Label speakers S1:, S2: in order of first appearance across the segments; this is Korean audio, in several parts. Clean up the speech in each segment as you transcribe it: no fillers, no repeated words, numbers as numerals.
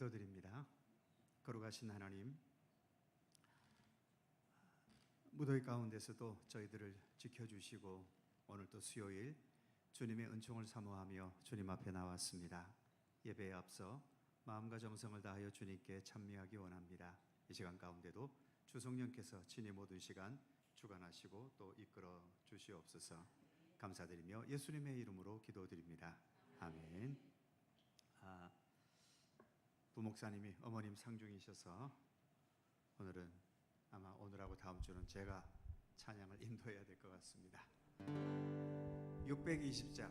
S1: 기도드립니다. 거룩하신 하나님, 무더위 가운데서도 저희들을 지켜주시고 오늘 또 수요일 주님의 은총을 사모하며 주님 앞에 나왔습니다. 예배에 앞서 마음과 정성을 다하여 주님께 찬미하기 원합니다. 이 시간 가운데도 주성령께서 친히 모든 시간 주관하시고 또 이끌어 주시옵소서. 감사드리며 예수님의 이름으로 기도드립니다. 아멘. 부목사님이 어머님 상중이셔서 오늘은 아마 오늘하고 다음 주는 제가 찬양을 인도해야 될 것 같습니다. 620장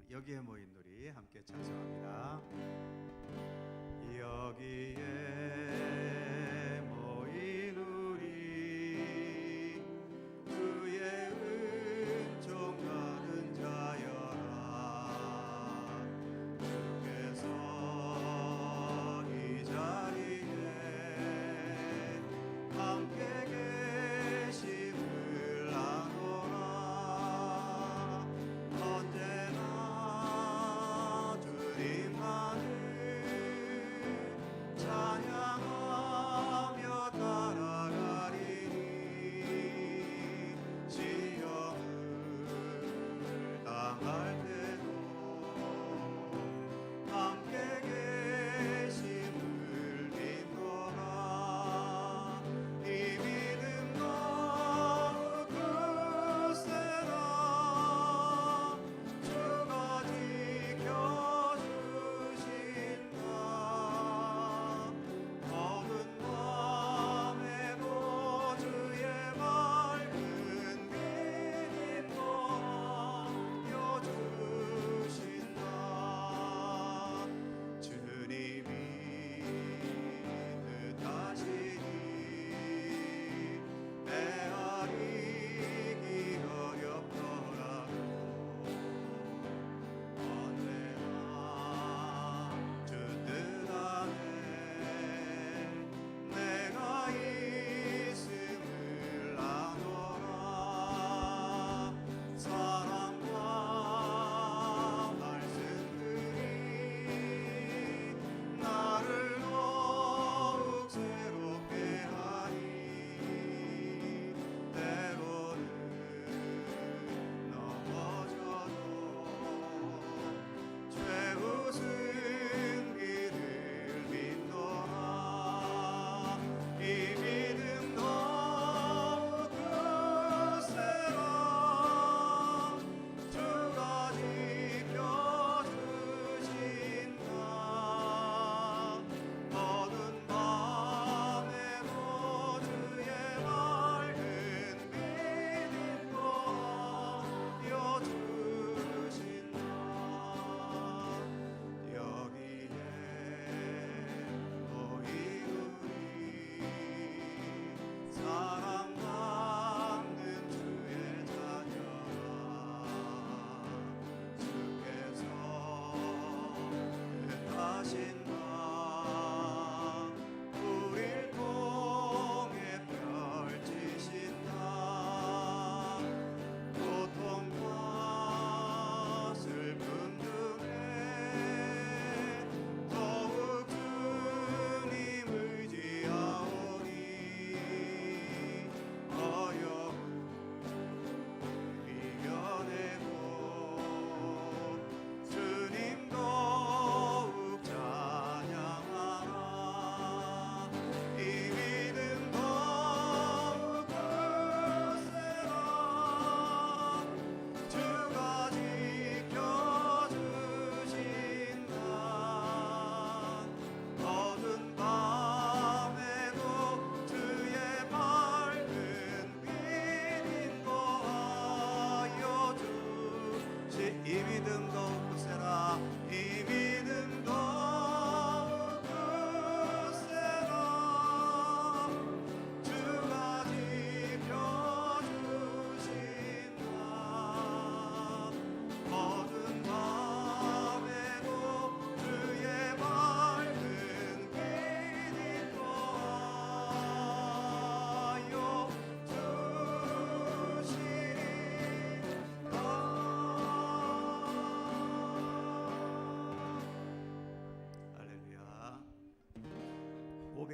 S1: 여기에 모인 우리 함께 찬송합니다. 여기에 모인 우리 주의 은총 받은 자여라. 주께서 이 자리에 함께 계심을 아노라. 언제나 주님만을 찬양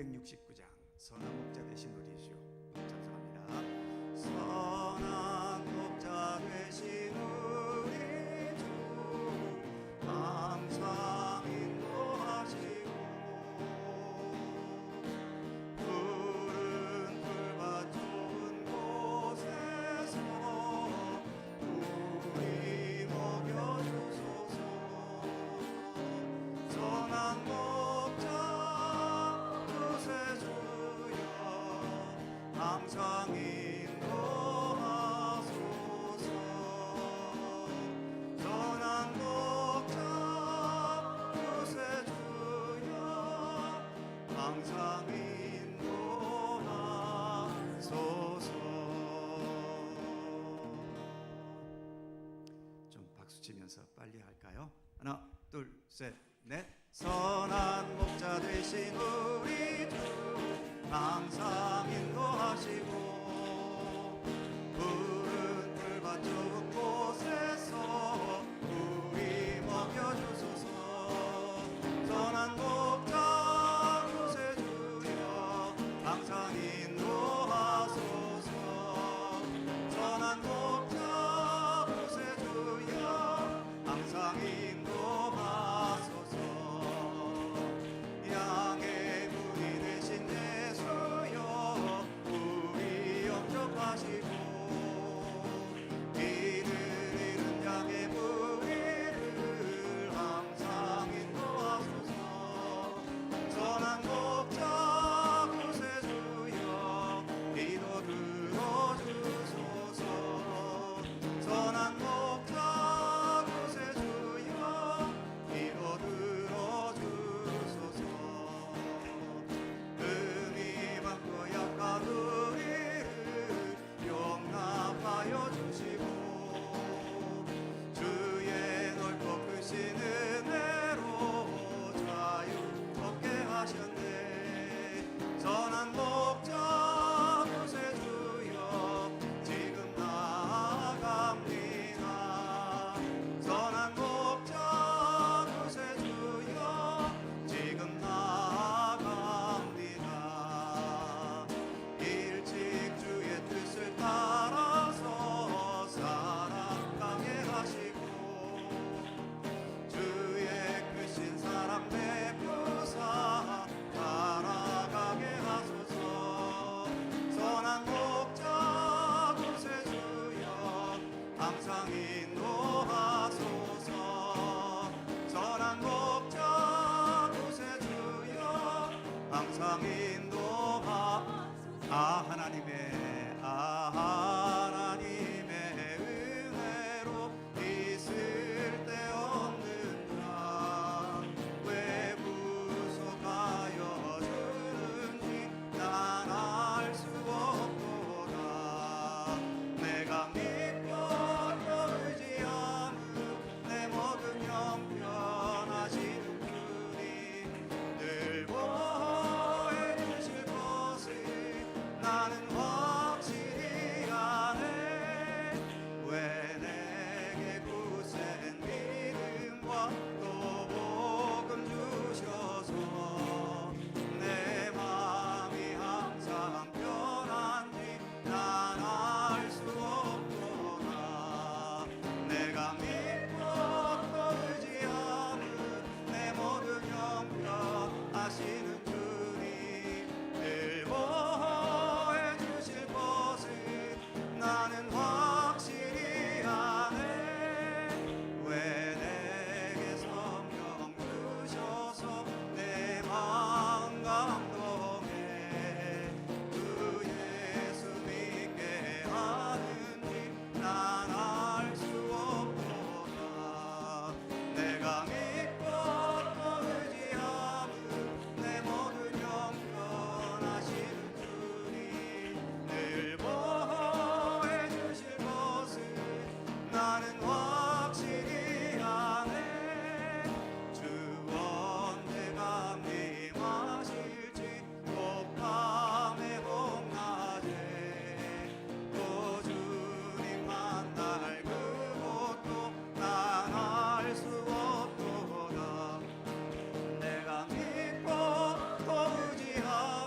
S1: 169장 선한 목자 되신 우리 주 찬송합니다. 선한 목자 되신 우리 주 항상 인도하시고 푸른 풀밭 좋은 곳에서 우리 먹여주소서. 선한 목자 구세주여 항상 인도하소서. 선한 목자 구세주여 항상 인도하소서. 좀 박수 치면서 빨리 할까요? 하나 둘 셋 넷. 선한 목자 되신 우리 주 항상 인도하시고 푸른 풀밭 좋은 곳에서 우리 먹여주소서. 선한 목자 구세주여 항상 인도하소서. 선한 목자 구세주여 항상 인도하소서. 양의 문이 되신 예수여 우리 영접하시고 길을 잃은 양의 무리를 항상 인도하소서. 선한 목자 구세주여 기도 들어주소서. 선한 목자 구세주여 기도 들어주소서. 은희 받고 약한 우리를 용납하여 주시고 주의 넓고 크신 은혜로 자유롭게 하셨네. 선한 목자 구세주여 지금 나아갑니다. 선한 목자 구세주여 지금 나아갑니다. 일찍 주의 뜻을 따라서 살아가게 하시고 주의 크신 사랑 베푸사 살아가게 하소서. 선한 목자 구세주여 항상 인도하소서. 선한 목자 구세주여 항상 하나님의 은혜로 있을 데 없는 자 왜 구속하여 주는지 난 알 수 없도다. 내가 믿고 또 의지하는 내 모든 형편하시는 주님 늘 보호해 주실 것을 나는 확실히 아네. 왜 내게 굳센 믿음과 또 복음 주셔서 내 마음이 항상 편한지 난 알 수 없도다. 내가 믿고 또 의지하는 내 모든 형편 아시는 주님 늘 보호해 주실 것을 나는 확실히 아네. 왜 내게 성령 주셔서 내 마음 감동해 그 예수 믿게 하는지 난 알 수 없도다. 내가 믿고 또 의지하는 내 모든 형편 하시는 주님 늘 보호해 주실 것을 나는 확실히 아네. 주 언제가 임하실지 곧 밤에 봄낮에 또 주님 만날 그곳도 난 알 수 없도다. 내가 믿고 또 의지하는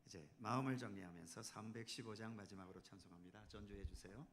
S1: 이제 마음을 정리하면서 315장 마지막으로 찬송합니다. 전주해 주세요.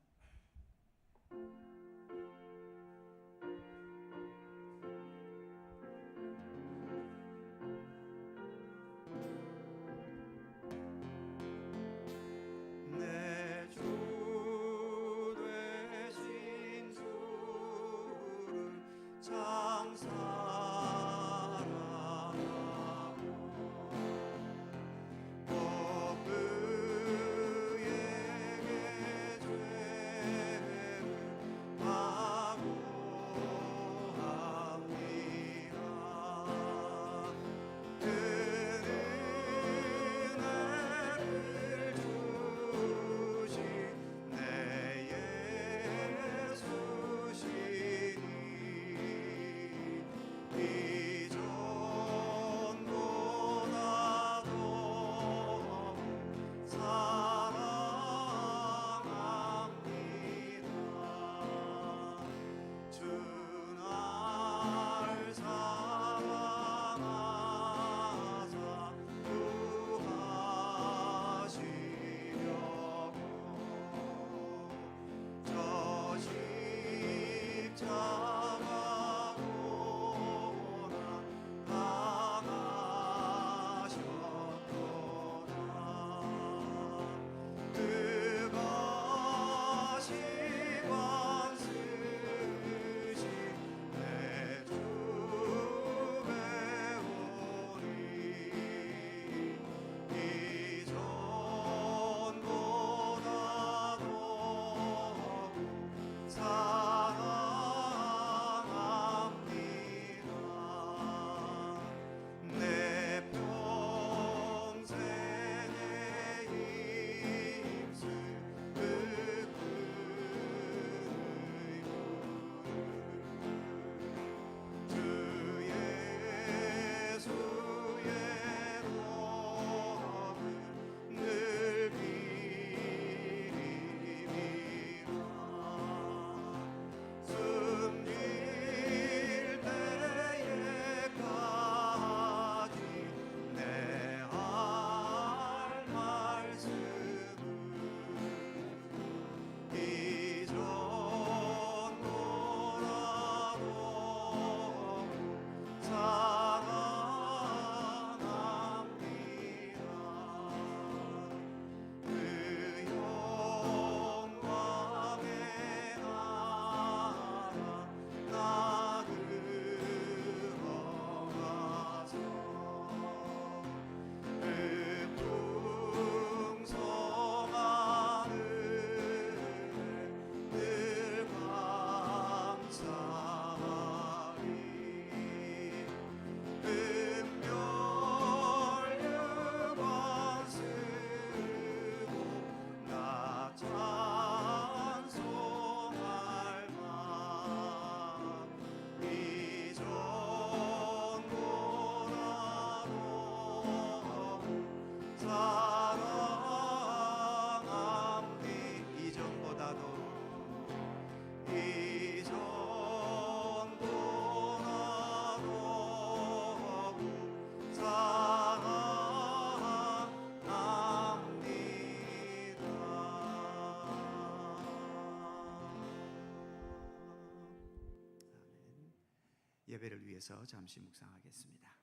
S1: 예배를 위해서 잠시 묵상하겠습니다.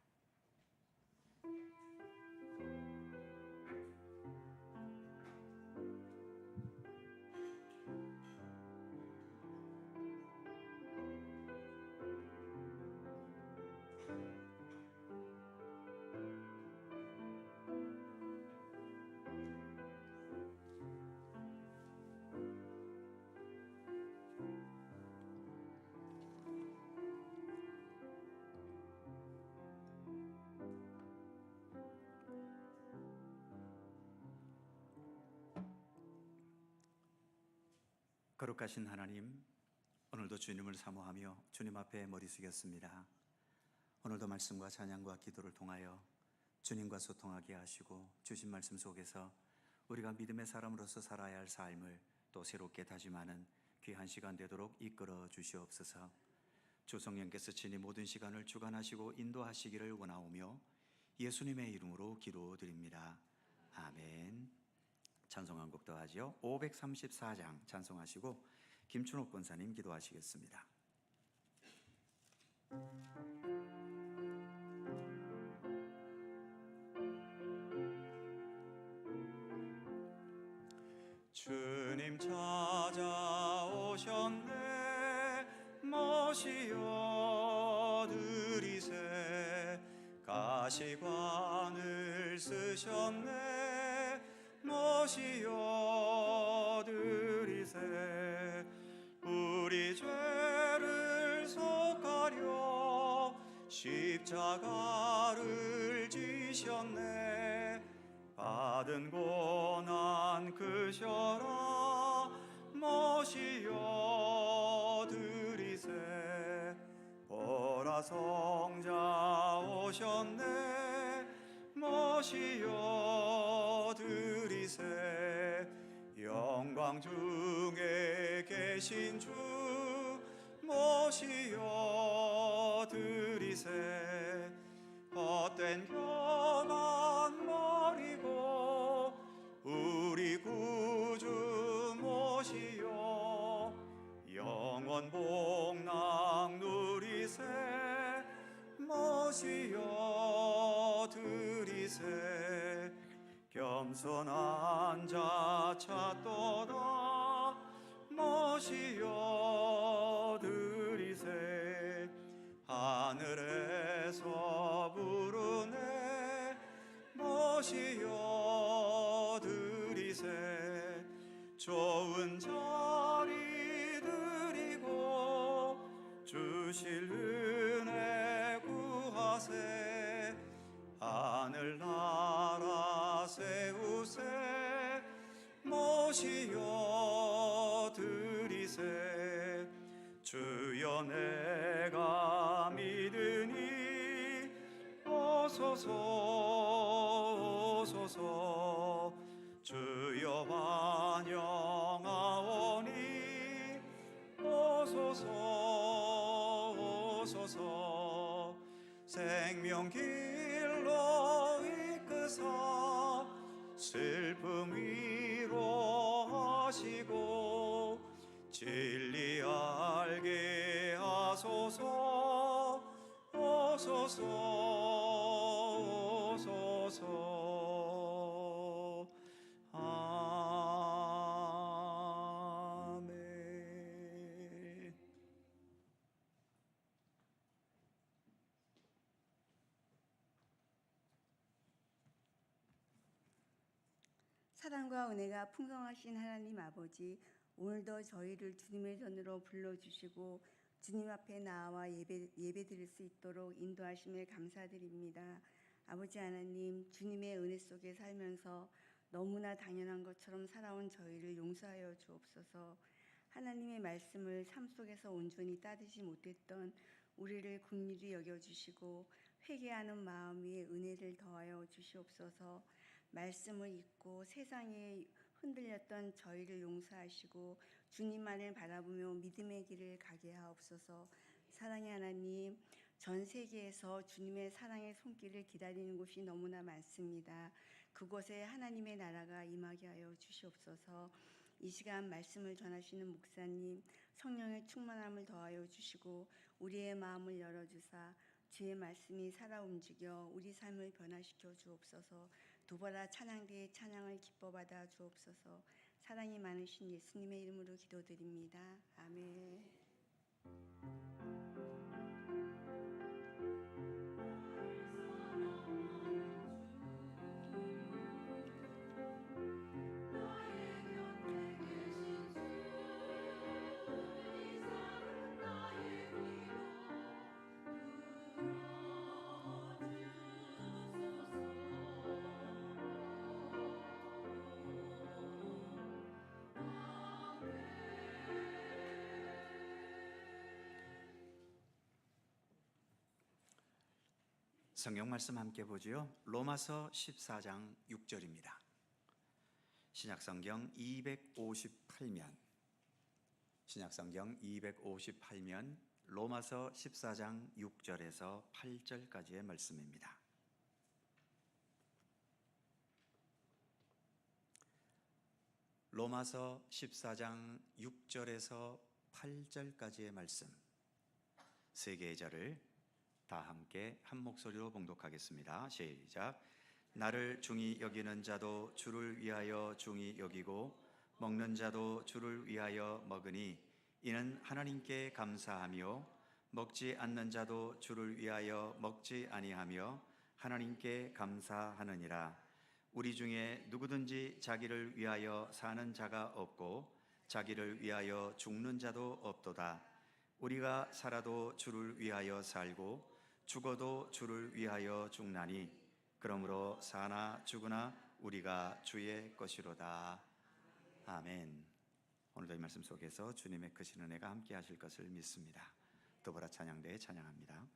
S1: 거룩하신 하나님, 오늘도 주님을 사모하며 주님 앞에 머리 숙였습니다. 오늘도 말씀과 찬양과 기도를 통하여 주님과 소통하게 하시고 주신 말씀 속에서 우리가 믿음의 사람으로서 살아야 할 삶을 또 새롭게 다짐하는 귀한 시간 되도록 이끌어 주시옵소서. 주 성령께서 친히 모든 시간을 주관하시고 인도하시기를 원하오며 예수님의 이름으로 기도드립니다. 아멘. 찬송 한 곡 더 하죠. 534장 찬송하시고 김춘옥 권사님 기도하시겠습니다. 주님 찾아오셨네 모시어 드리세 가시관을 쓰셨네 모시어 드리세 우리 죄를 속하려 십자가를 지셨네 받은 고난 크셔라 모시어 드리세 보라 성자 오셨네 모시어 드리세 영광 중에 계신 주 모시어 드리세 헛된 교만 버리고 우리 구주 모시어 영원 복락 누리세 모시어 드리세 겸손한 자 찾도다 모시어 드리세 하늘에서 부르네 모시어 드리세 좋은 자리 드리고 주실 은혜 구하세 하늘나라 세우세 모시어 드리세 주여 내가 믿으니 오소서 오소서 주여 환영하오니 오소서 오소서 생명길로 이끄사 슬픔 위로하시고 진리 알게 하소서 오소서 오소서 아멘.
S2: 사랑과 은혜가 풍성하신 하나님 아버지, 오늘도 저희를 주님의 전으로 불러주시고 주님 앞에 나와 예배 드릴 수 있도록 인도하심에 감사드립니다. 아버지 하나님, 주님의 은혜 속에 살면서 너무나 당연한 것처럼 살아온 저희를 용서하여 주옵소서. 하나님의 말씀을 삶 속에서 온전히 따르지 못했던 우리를 긍휼히 여겨주시고 회개하는 마음 위에 은혜를 더하여 주시옵소서. 말씀을 읽고 세상에 흔들렸던 저희를 용서하시고 주님만을 바라보며 믿음의 길을 가게 하옵소서. 사랑의 하나님, 전 세계에서 주님의 사랑의 손길을 기다리는 곳이 너무나 많습니다. 그곳에 하나님의 나라가 임하게 하여 주시옵소서. 이 시간 말씀을 전하시는 목사님, 성령의 충만함을 더하여 주시고 우리의 마음을 열어주사 주의 말씀이 살아 움직여 우리 삶을 변화시켜 주옵소서. 두보라 찬양대의 찬양을 기뻐받아 주옵소서. 사랑이 많으신 예수님의 이름으로 기도드립니다. 아멘.
S1: 성경 말씀 함께 보지요. 로마서 14장 6절입니다. 신약성경 258면 신약성경 258면 로마서 14장 6절에서 8절까지의 말씀입니다. 로마서 14장 6절에서 8절까지의 말씀, 세 개의 절을 다 함께 한 목소리로 봉독하겠습니다. 시작. 나를 중히 여기는 자도 주를 위하여 중히 여기고 먹는 자도 주를 위하여 먹으니 이는 하나님께 감사하며 먹지 않는 자도 주를 위하여 먹지 아니하며 하나님께 감사하느니라. 우리 중에 누구든지 자기를 위하여 사는 자가 없고 자기를 위하여 죽는 자도 없도다. 우리가 살아도 주를 위하여 살고 죽어도 주를 위하여 죽나니 그러므로 사나 죽으나 우리가 주의 것이로다. 아멘. 오늘도 이 말씀 속에서 주님의 크신 은혜가 함께 하실 것을 믿습니다. 더불어 찬양대에 찬양합니다.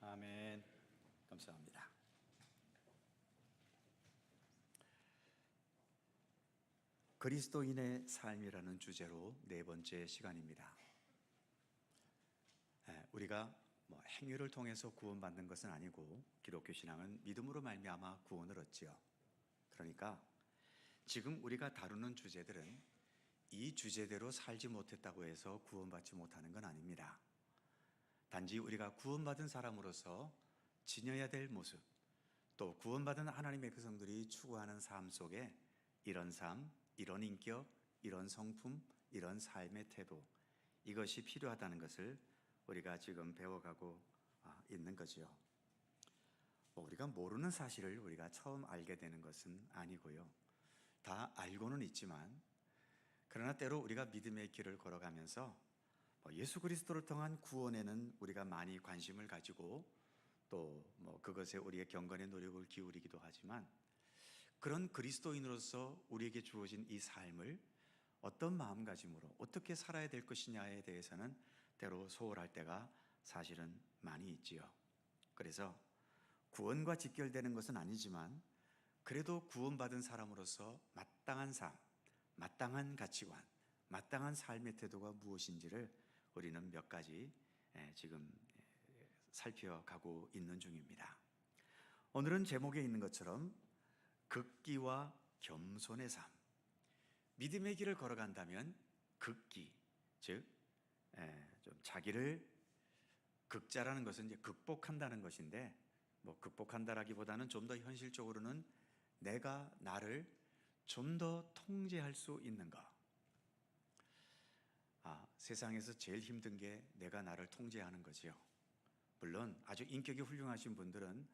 S1: 아멘. 감사합니다. 그리스도인의 삶이라는 주제로 네 번째 시간입니다. 우리가 행위를 통해서 구원받는 것은 아니고 기독교 신앙은 믿음으로 말미암아 구원을 얻지요. 그러니까 지금 우리가 다루는 주제들은 이 주제대로 살지 못했다고 해서 구원받지 못하는 건 아닙니다. 단지 우리가 구원받은 사람으로서 지녀야 될 모습, 또 구원받은 하나님의 백성들이 추구하는 삶 속에 이런 삶, 이런 인격, 이런 성품, 이런 삶의 태도, 이것이 필요하다는 것을 우리가 지금 배워가고 있는 거지요. 우리가 모르는 사실을 우리가 처음 알게 되는 것은 아니고요. 다 알고는 있지만 그러나 때로 우리가 믿음의 길을 걸어가면서 예수 그리스도를 통한 구원에는 우리가 많이 관심을 가지고 또 그것에 우리의 경건의 노력을 기울이기도 하지만 그런 그리스도인으로서 우리에게 주어진 이 삶을 어떤 마음가짐으로 어떻게 살아야 될 것이냐에 대해서는 때로 소홀할 때가 사실은 많이 있지요. 그래서 구원과 직결되는 것은 아니지만 그래도 구원받은 사람으로서 마땅한 삶, 마땅한 가치관, 마땅한 삶의 태도가 무엇인지를 우리는 몇 가지 지금 살펴가고 있는 중입니다. 오늘은 제목에 있는 것처럼 극기와 겸손의 삶. 믿음의 길을 걸어간다면 극기, 즉 좀 자기를, 극자라는 것은 이제 극복한다는 것인데 극복한다라기보다는 좀 더 현실적으로는 내가 나를 좀 더 통제할 수 있는 것.
S3: 세상에서 제일 힘든 게 내가 나를 통제하는 거지요. 물론 아주 인격이 훌륭하신 분들은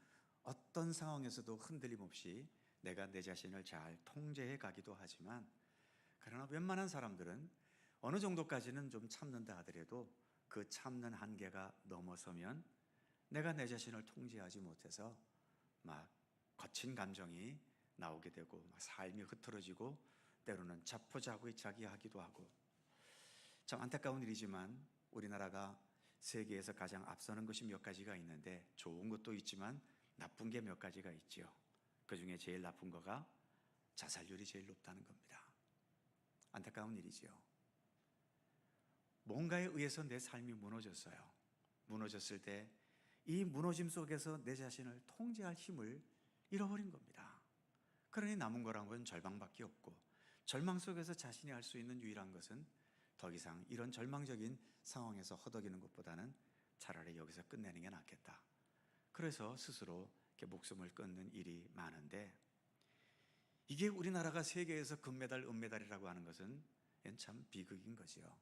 S3: 어떤 상황에서도 흔들림 없이 내가 내 자신을 잘 통제해 가기도 하지만, 그러나 웬만한 사람들은 어느 정도까지는 좀 참는다 하더라도 그 참는 한계가 넘어서면 내가 내 자신을 통제하지 못해서 막 거친 감정이 나오게 되고 막 삶이 흐트러지고 때로는 자포자기하기도 하고, 참 안타까운 일이지만 우리나라가 세계에서 가장 앞서는 것이 몇 가지가 있는데, 좋은 것도 있지만 나쁜 게 몇 가지가 있죠. 그 중에 제일 나쁜 거가 자살률이 제일 높다는 겁니다. 안타까운 일이지요. 뭔가에 의해서 내 삶이 무너졌어요. 무너졌을 때 이 무너짐 속에서 내 자신을 통제할 힘을 잃어버린 겁니다. 그러니 남은 거란 건 절망밖에 없고, 절망 속에서 자신이 할 수 있는 유일한 것은 더 이상 이런 절망적인 상황에서 허덕이는 것보다는 차라리 여기서 끝내는 게 낫겠다. 그래서 스스로 이렇게 목숨을 끊는 일이 많은데, 이게 우리나라가 세계에서 금메달, 은메달이라고 하는 것은 참 비극인 거지요.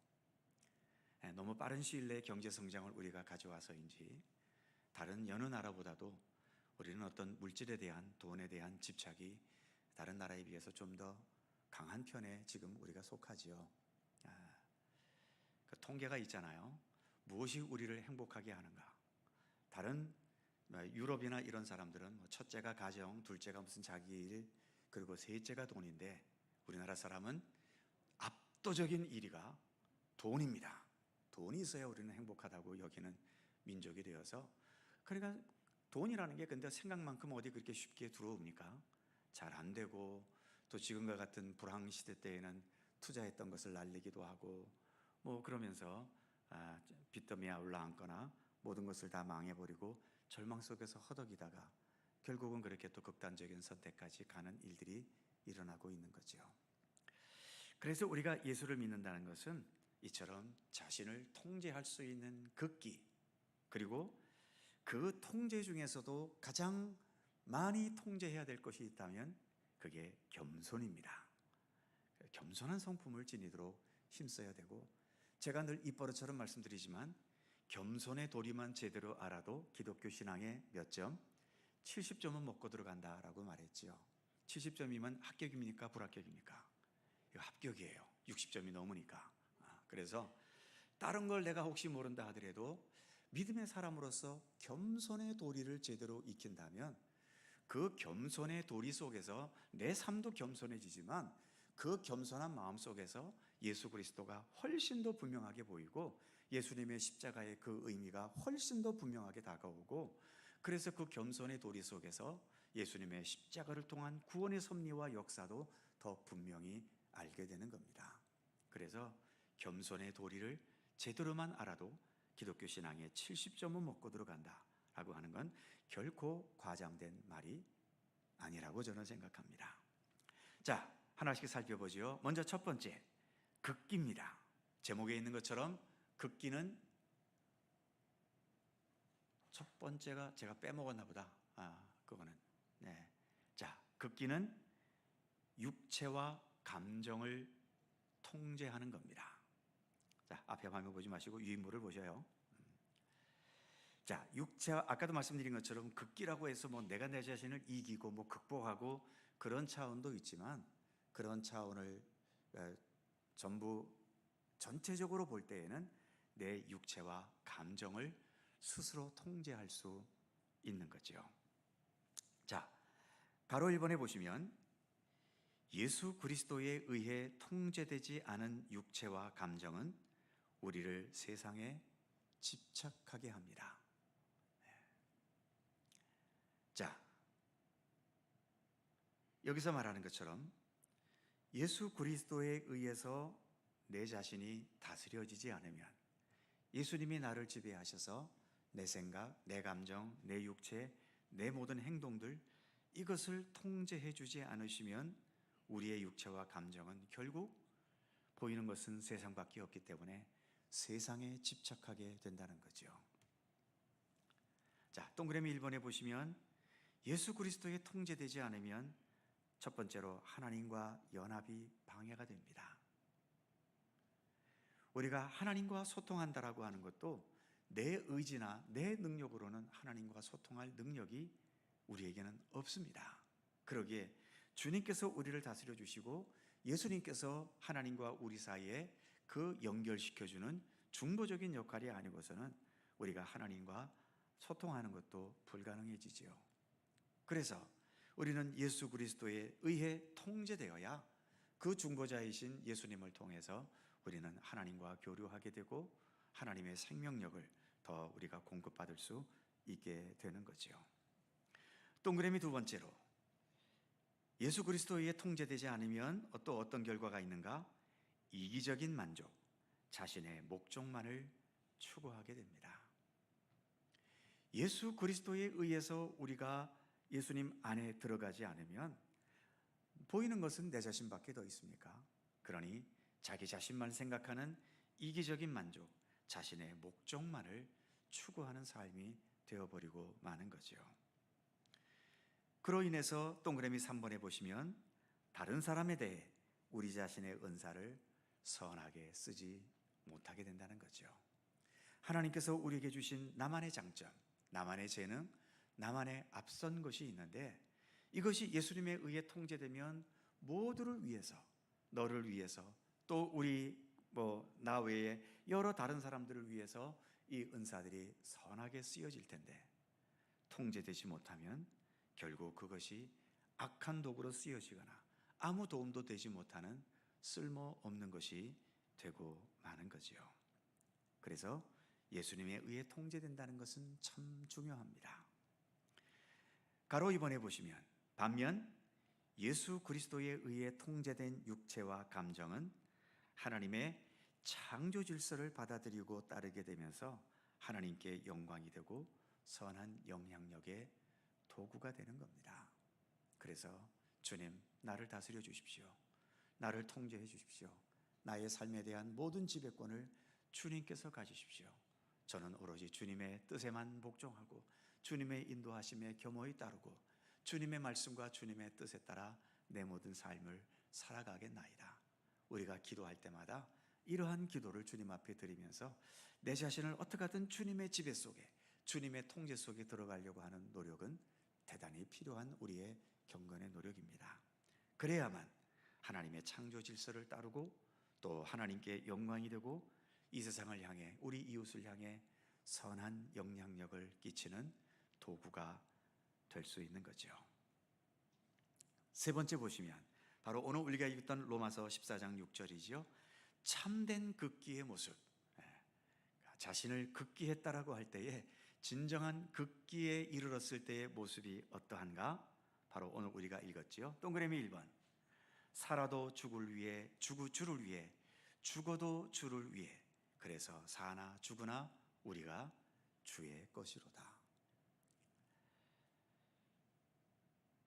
S3: 너무 빠른 시일 내에 경제 성장을 우리가 가져와서인지 다른 여느 나라보다도 우리는 어떤 물질에 대한, 돈에 대한 집착이 다른 나라에 비해서 좀 더 강한 편에 지금 우리가 속하지요. 그 통계가 있잖아요. 무엇이 우리를 행복하게 하는가? 다른 유럽이나 이런 사람들은 첫째가 가정, 둘째가 무슨 자기 일, 그리고 셋째가 돈인데, 우리나라 사람은 압도적인 1위가 돈입니다. 돈이 있어야 우리는 행복하다고 여기는 민족이 되어서, 그러니까 돈이라는 게 근데 생각만큼 어디 그렇게 쉽게 들어옵니까? 잘 안 되고, 또 지금과 같은 불황 시대 때에는 투자했던 것을 날리기도 하고 그러면서 빚더미에 올라앉거나 모든 것을 다 망해버리고 절망 속에서 허덕이다가 결국은 그렇게 또 극단적인 선택까지 가는 일들이 일어나고 있는 거죠. 그래서 우리가 예수를 믿는다는 것은 이처럼 자신을 통제할 수 있는 극기, 그리고 그 통제 중에서도 가장 많이 통제해야 될 것이 있다면 그게 겸손입니다. 겸손한 성품을 지니도록 힘써야 되고, 제가 늘 입버릇처럼 말씀드리지만 겸손의 도리만 제대로 알아도 기독교 신앙의 몇 점? 70점은 먹고 들어간다라고 말했지요. 70점이면 합격입니까? 불합격입니까? 이거 합격이에요. 60점이 넘으니까. 그래서 다른 걸 내가 혹시 모른다 하더라도 믿음의 사람으로서 겸손의 도리를 제대로 익힌다면 그 겸손의 도리 속에서 내 삶도 겸손해지지만 그 겸손한 마음 속에서 예수 그리스도가 훨씬 더 분명하게 보이고 예수님의 십자가의 그 의미가 훨씬 더 분명하게 다가오고, 그래서 그 겸손의 도리 속에서 예수님의 십자가를 통한 구원의 섭리와 역사도 더 분명히 알게 되는 겁니다. 그래서 겸손의 도리를 제대로만 알아도 기독교 신앙의 70점은 먹고 들어간다라고 하는 건 결코 과장된 말이 아니라고 저는 생각합니다. 자, 하나씩 살펴보죠. 먼저 첫 번째, 극기입니다. 제목에 있는 것처럼 극기는 첫 번째가 제가 빼먹었나 보다. 그거는 자, 극기는 육체와 감정을 통제하는 겁니다. 자, 앞에 화면 보지 마시고 유인물을 보셔요. 자, 육체와, 아까도 말씀드린 것처럼 극기라고 해서 내가 내 자신을 이기고 극복하고 그런 차원도 있지만, 그런 차원을 전부 전체적으로 볼 때에는 내 육체와 감정을 스스로 통제할 수 있는 거죠. 자, 가로 1번에 보시면 예수 그리스도에 의해 통제되지 않은 육체와 감정은 우리를 세상에 집착하게 합니다. 자, 여기서 말하는 것처럼 예수 그리스도에 의해서 내 자신이 다스려지지 않으면, 예수님이 나를 지배하셔서 내 생각, 내 감정, 내 육체, 내 모든 행동들, 이것을 통제해 주지 않으시면 우리의 육체와 감정은 결국 보이는 것은 세상밖에 없기 때문에 세상에 집착하게 된다는 거죠. 자, 동그라미 1번에 보시면 예수 그리스도에 통제되지 않으면 첫 번째로 하나님과 연합이 방해가 됩니다. 우리가 하나님과 소통한다라고 하는 것도 내 의지나 내 능력으로는 하나님과 소통할 능력이 우리에게는 없습니다. 그러기에 주님께서 우리를 다스려 주시고 예수님께서 하나님과 우리 사이에 그 연결시켜주는 중보적인 역할이 아니고서는 우리가 하나님과 소통하는 것도 불가능해지지요. 그래서 우리는 예수 그리스도에 의해 통제되어야 그 중보자이신 예수님을 통해서 우리는 하나님과 교류하게 되고 하나님의 생명력을 더 우리가 공급받을 수 있게 되는 거지요. 동그라미 두 번째로, 예수 그리스도에 통제되지 않으면 또 어떤 결과가 있는가? 이기적인 만족, 자신의 목적만을 추구하게 됩니다. 예수 그리스도에 의해서 우리가 예수님 안에 들어가지 않으면 보이는 것은 내 자신밖에 더 있습니까? 그러니 자기 자신만 생각하는 이기적인 만족, 자신의 목적만을 추구하는 삶이 되어버리고 마는 거죠. 그로 인해서 동그라미 3번에 보시면 다른 사람에 대해 우리 자신의 은사를 선하게 쓰지 못하게 된다는 거죠. 하나님께서 우리에게 주신 나만의 장점, 나만의 재능, 나만의 앞선 것이 있는데 이것이 예수님에 의해 통제되면 모두를 위해서, 너를 위해서, 또 나 외에 여러 다른 사람들을 위해서 이 은사들이 선하게 쓰여질 텐데 통제되지 못하면 결국 그것이 악한 도구로 쓰여지거나 아무 도움도 되지 못하는 쓸모없는 것이 되고 마는 거지요. 그래서 예수님에 의해 통제된다는 것은 참 중요합니다. 가로 2번에 보시면 반면 예수 그리스도에 의해 통제된 육체와 감정은 하나님의 창조 질서를 받아들이고 따르게 되면서 하나님께 영광이 되고 선한 영향력의 도구가 되는 겁니다. 그래서 주님, 나를 다스려 주십시오. 나를 통제해 주십시오. 나의 삶에 대한 모든 지배권을 주님께서 가지십시오. 저는 오로지 주님의 뜻에만 복종하고 주님의 인도하심에 겸허히 따르고 주님의 말씀과 주님의 뜻에 따라 내 모든 삶을 살아가겠나이다. 우리가 기도할 때마다 이러한 기도를 주님 앞에 드리면서 내 자신을 어떻게 하든 주님의 지배 속에, 주님의 통제 속에 들어가려고 하는 노력은 대단히 필요한 우리의 경건의 노력입니다. 그래야만 하나님의 창조 질서를 따르고 또 하나님께 영광이 되고 이 세상을 향해, 우리 이웃을 향해 선한 영향력을 끼치는 도구가 될 수 있는 거죠. 세 번째 보시면 바로 오늘 우리가 읽었던 로마서 14장 6절이지요. 참된 극기의 모습, 자신을 극기했다라고 할 때에 진정한 극기에 이르렀을 때의 모습이 어떠한가? 바로 오늘 우리가 읽었지요. 동그라미 1번, 살아도 주를 위해, 죽어도 주를 위해, 그래서 사나 죽으나 우리가 주의 것이로다.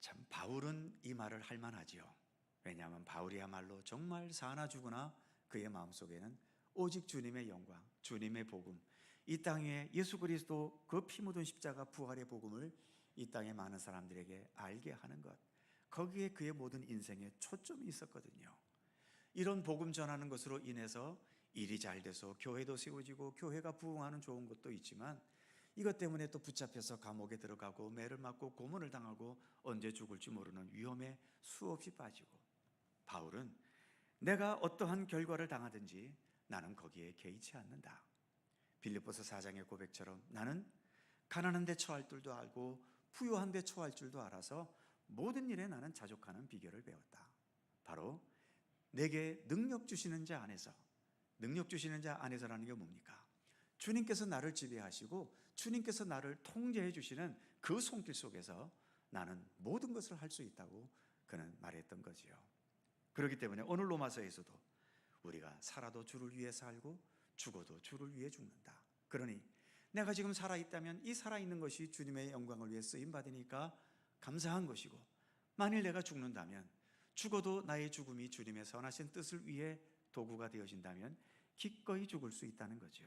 S3: 참 바울은 이 말을 할 만하지요. 왜냐하면 바울이야말로 정말 사나 죽으나 그의 마음속에는 오직 주님의 영광, 주님의 복음, 이 땅에 예수 그리스도 그 피 묻은 십자가 부활의 복음을 이 땅의 많은 사람들에게 알게 하는 것, 거기에 그의 모든 인생에 초점이 있었거든요. 이런 복음 전하는 것으로 인해서 일이 잘 돼서 교회도 세워지고 교회가 부흥하는 좋은 것도 있지만 이것 때문에 또 붙잡혀서 감옥에 들어가고 매를 맞고 고문을 당하고 언제 죽을지 모르는 위험에 수없이 빠지고, 바울은 내가 어떠한 결과를 당하든지 나는 거기에 개의치 않는다. 빌립보서 4장의 고백처럼 나는 가난한 데 처할 줄도 알고 부유한 데 처할 줄도 알아서 모든 일에 나는 자족하는 비결을 배웠다. 바로 내게 능력 주시는 자 안에서, 능력 주시는 자 안에서라는 게 뭡니까? 주님께서 나를 지배하시고 주님께서 나를 통제해 주시는 그 손길 속에서 나는 모든 것을 할 수 있다고 그는 말했던 거지요. 그렇기 때문에 오늘 로마서에서도 우리가 살아도 주를 위해 살고 죽어도 주를 위해 죽는다. 그러니 내가 지금 살아있다면 이 살아있는 것이 주님의 영광을 위해 쓰임받으니까 감사한 것이고, 만일 내가 죽는다면 죽어도 나의 죽음이 주님의 선하신 뜻을 위해 도구가 되어진다면 기꺼이 죽을 수 있다는 거죠.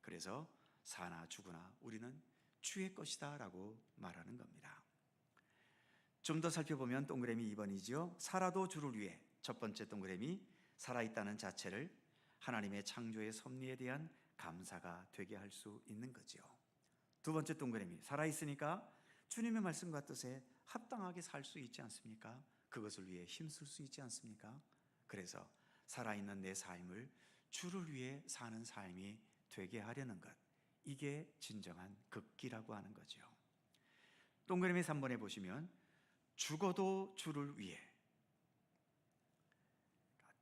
S3: 그래서 사나 죽으나 우리는 주의 것이다 라고 말하는 겁니다. 좀 더 살펴보면 동그라미 2번이죠. 살아도 주를 위해, 첫 번째 동그라미 살아있다는 자체를 하나님의 창조의 섭리에 대한 감사가 되게 할 수 있는 거죠. 두 번째 동그라미, 살아있으니까 주님의 말씀과 뜻에 합당하게 살 수 있지 않습니까? 그것을 위해 힘쓸 수 있지 않습니까? 그래서 살아있는 내 삶을 주를 위해 사는 삶이 되게 하려는 것, 이게 진정한 극기라고 하는 거죠. 동그라미 3번에 보시면 죽어도 주를 위해,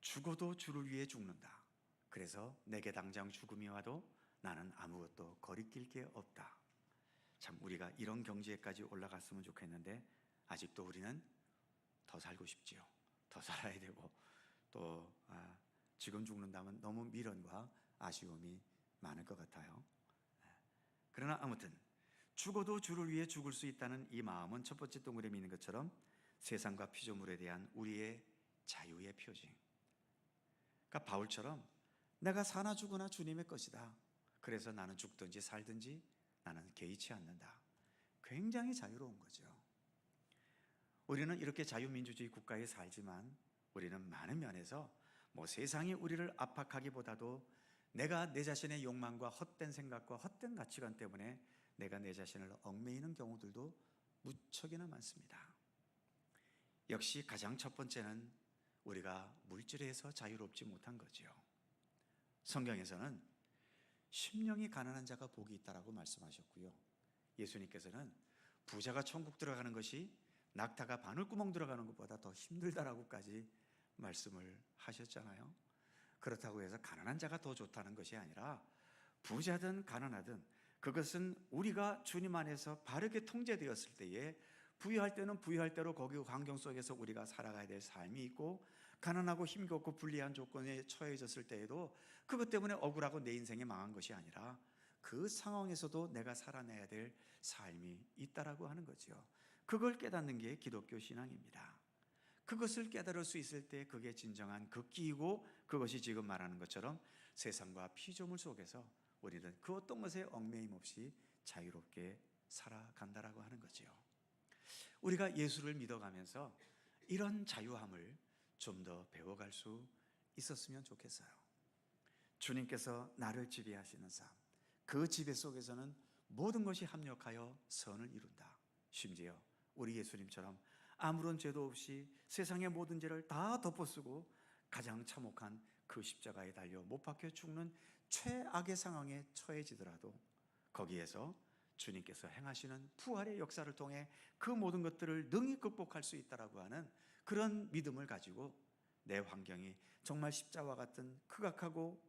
S3: 죽어도 주를 위해 죽는다. 그래서 내게 당장 죽음이 와도 나는 아무것도 거리낄 게 없다. 참 우리가 이런 경지에까지 올라갔으면 좋겠는데 아직도 우리는 더 살고 싶지요. 더 살아야 되고 또 지금 죽는다면 너무 미련과 아쉬움이 많을 것 같아요. 그러나 아무튼 죽어도 주를 위해 죽을 수 있다는 이 마음은 첫 번째 동그라미 있는 것처럼 세상과 피조물에 대한 우리의 자유의 표징. 그러니까 바울처럼 내가 사나 죽으나 주님의 것이다. 그래서 나는 죽든지 살든지 나는 개의치 않는다. 굉장히 자유로운 거죠. 우리는 이렇게 자유민주주의 국가에 살지만 우리는 많은 면에서 세상이 우리를 압박하기보다도 내가 내 자신의 욕망과 헛된 생각과 헛된 가치관 때문에 내가 내 자신을 얽매이는 경우들도 무척이나 많습니다. 역시 가장 첫 번째는 우리가 물질에서 자유롭지 못한 거지요. 성경에서는 심령이 가난한 자가 복이 있다라고 말씀하셨고요. 예수님께서는 부자가 천국 들어가는 것이 낙타가 바늘구멍 들어가는 것보다 더 힘들다라고까지 말씀을 하셨잖아요. 그렇다고 해서 가난한 자가 더 좋다는 것이 아니라 부자든 가난하든 그것은 우리가 주님 안에서 바르게 통제되었을 때에 부유할 때는 부유할 대로 거기 환경 속에서 우리가 살아가야 될 삶이 있고, 가난하고 힘겹고 불리한 조건에 처해졌을 때에도 그것 때문에 억울하고 내 인생이 망한 것이 아니라 그 상황에서도 내가 살아내야 될 삶이 있다라고 하는 거죠. 그걸 깨닫는 게 기독교 신앙입니다. 그것을 깨달을 수 있을 때 그게 진정한 극기이고, 그것이 지금 말하는 것처럼 세상과 피조물 속에서 우리는 그 어떤 것에 얽매임 없이 자유롭게 살아간다라고 하는 거죠. 우리가 예수를 믿어가면서 이런 자유함을 좀 더 배워갈 수 있었으면 좋겠어요. 주님께서 나를 지배하시는 삶, 그 지배 속에서는 모든 것이 합력하여 선을 이룬다. 심지어 우리 예수님처럼 아무런 죄도 없이 세상의 모든 죄를 다 덮어쓰고 가장 참혹한 그 십자가에 달려 못 박혀 죽는 최악의 상황에 처해지더라도 거기에서 주님께서 행하시는 부활의 역사를 통해 그 모든 것들을 능히 극복할 수 있다라고 하는 그런 믿음을 가지고 내 환경이 정말 십자와 같은 극악하고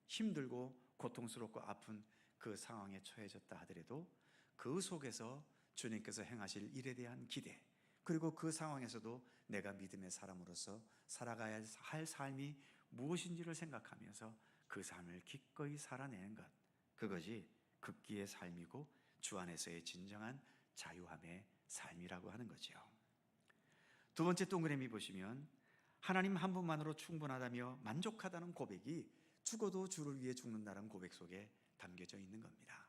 S3: 힘들고 고통스럽고 아픈 그 상황에 처해졌다 하더라도 그 속에서 주님께서 행하실 일에 대한 기대, 그리고 그 상황에서도 내가 믿음의 사람으로서 살아가야 할 삶이 무엇인지를 생각하면서 그 삶을 기꺼이 살아내는 것, 그것이 극기의 삶이고 주 안에서의 진정한 자유함의 삶이라고 하는 거죠. 두 번째 동그라미 보시면 하나님 한 분만으로 충분하다며 만족하다는 고백이 죽어도 주를 위해 죽는다는 고백 속에 담겨져 있는 겁니다.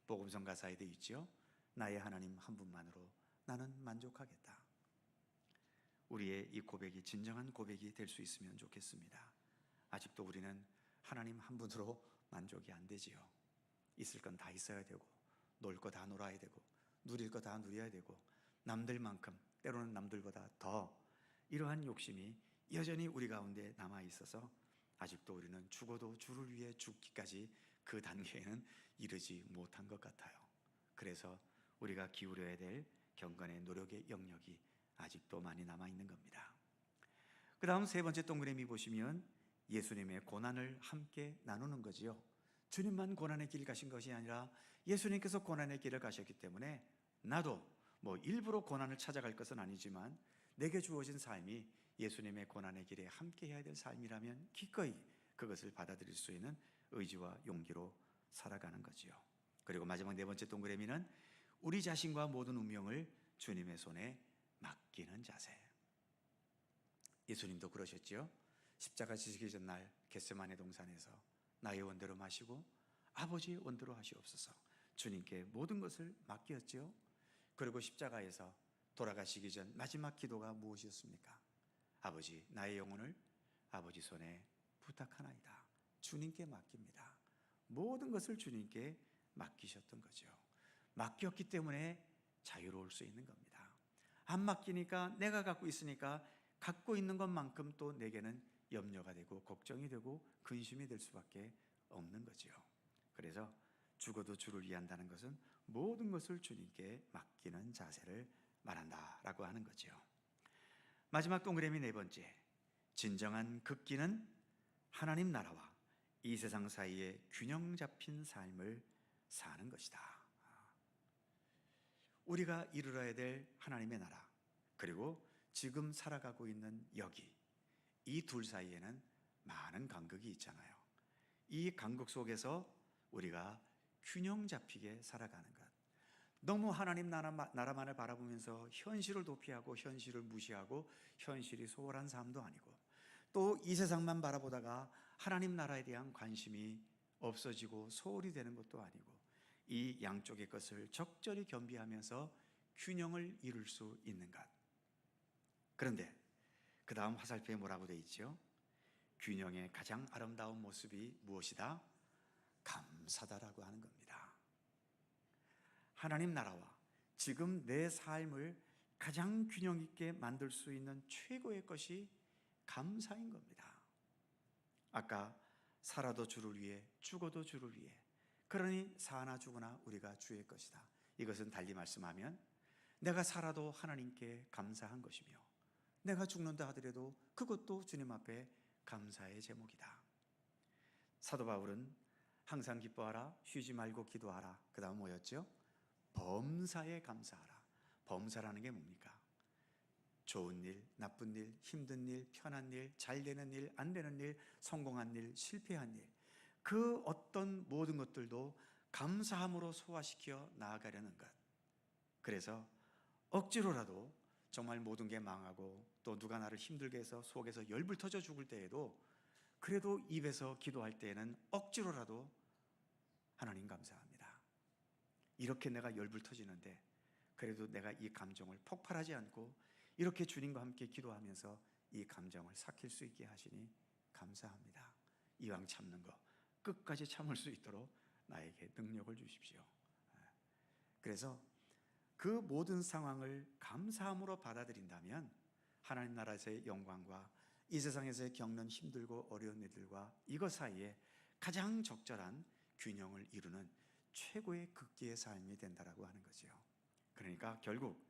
S3: 복음성 가사에도 있죠. 나의 하나님 한 분만으로 나는 만족하겠다. 우리의 이 고백이 진정한 고백이 될 수 있으면 좋겠습니다. 아직도 우리는 하나님 한 분으로 만족이 안 되지요. 있을 건 다 있어야 되고, 놀 거 다 놀아야 되고, 누릴 거 다 누려야 되고, 남들만큼, 때로는 남들보다 더, 이러한 욕심이 여전히 우리 가운데 남아 있어서 아직도 우리는 죽어도 주를 위해 죽기까지 그 단계에는 이르지 못한 것 같아요. 그래서 우리가 기울여야 될 경건의 노력의 영역이 아직도 많이 남아 있는 겁니다. 그 다음 세 번째 동그라미 보시면 예수님의 고난을 함께 나누는 거지요. 주님만 고난의 길 가신 것이 아니라 예수님께서 고난의 길을 가셨기 때문에 나도 일부러 고난을 찾아갈 것은 아니지만 내게 주어진 삶이 예수님의 고난의 길에 함께 해야 될 삶이라면 기꺼이 그것을 받아들일 수 있는 의지와 용기로 살아가는 거지요. 그리고 마지막 네 번째 동그라미는 우리 자신과 모든 운명을 주님의 손에 맡기는 자세. 예수님도 그러셨죠. 십자가 지시기 전날 겟세마네 동산에서 나의 원대로 마시고 아버지의 원대로 하시옵소서, 주님께 모든 것을 맡겼죠. 그리고 십자가에서 돌아가시기 전 마지막 기도가 무엇이었습니까? 아버지, 나의 영혼을 아버지 손에 부탁하나이다. 주님께 맡깁니다. 모든 것을 주님께 맡기셨던 거죠. 맡겼기 때문에 자유로울 수 있는 겁니다. 안 맡기니까 내가 갖고 있으니까 갖고 있는 것만큼 또 내게는 염려가 되고 걱정이 되고 근심이 될 수밖에 없는 거죠. 그래서 죽어도 주를 위한다는 것은 모든 것을 주님께 맡기는 자세를 말한다라고 하는 거죠. 마지막 동그라미 네 번째, 진정한 극기는 하나님 나라와 이 세상 사이에 균형 잡힌 삶을 사는 것이다. 우리가 이루어야 될 하나님의 나라, 그리고 지금 살아가고 있는 여기, 이 둘 사이에는 많은 간극이 있잖아요. 이 간극 속에서 우리가 균형 잡히게 살아가는 것. 너무 하나님 나라만을 바라보면서 현실을 도피하고 현실을 무시하고 현실이 소홀한 삶도 아니고, 또 이 세상만 바라보다가 하나님 나라에 대한 관심이 없어지고 소홀히 되는 것도 아니고, 이 양쪽의 것을 적절히 겸비하면서 균형을 이룰 수 있는 것. 그런데 그 다음 화살표에 뭐라고 되어 있죠? 균형의 가장 아름다운 모습이 무엇이다? 감사다라고 하는 겁니다. 하나님 나라와 지금 내 삶을 가장 균형 있게 만들 수 있는 최고의 것이 감사인 겁니다. 아까 살아도 주를 위해, 죽어도 주를 위해, 그러니 사나 죽으나 우리가 주의 것이다. 이것은 달리 말씀하면 내가 살아도 하나님께 감사한 것이며, 내가 죽는다 하더라도 그것도 주님 앞에 감사의 제목이다. 사도 바울은 항상 기뻐하라, 쉬지 말고 기도하라. 그 다음 뭐였죠? 범사에 감사하라. 범사라는 게 뭡니까? 좋은 일, 나쁜 일, 힘든 일, 편한 일, 잘 되는 일, 안 되는 일, 성공한 일, 실패한 일, 그 어떤 모든 것들도 감사함으로 소화시켜 나아가려는 것. 그래서 억지로라도 정말 모든 게 망하고 또 누가 나를 힘들게 해서 속에서 열불 터져 죽을 때에도 그래도 입에서 기도할 때에는 억지로라도 하나님 감사합니다. 이렇게 내가 열불 터지는데 그래도 내가 이 감정을 폭발하지 않고 이렇게 주님과 함께 기도하면서 이 감정을 삭힐 수 있게 하시니 감사합니다. 이왕 참는 거 끝까지 참을 수 있도록 나에게 능력을 주십시오. 그래서 그 모든 상황을 감사함으로 받아들인다면 하나님 나라에서의 영광과 이 세상에서 겪는 힘들고 어려운 일들과 이것 사이에 가장 적절한 균형을 이루는 최고의 극기의 삶이 된다라고 하는 거죠. 그러니까 결국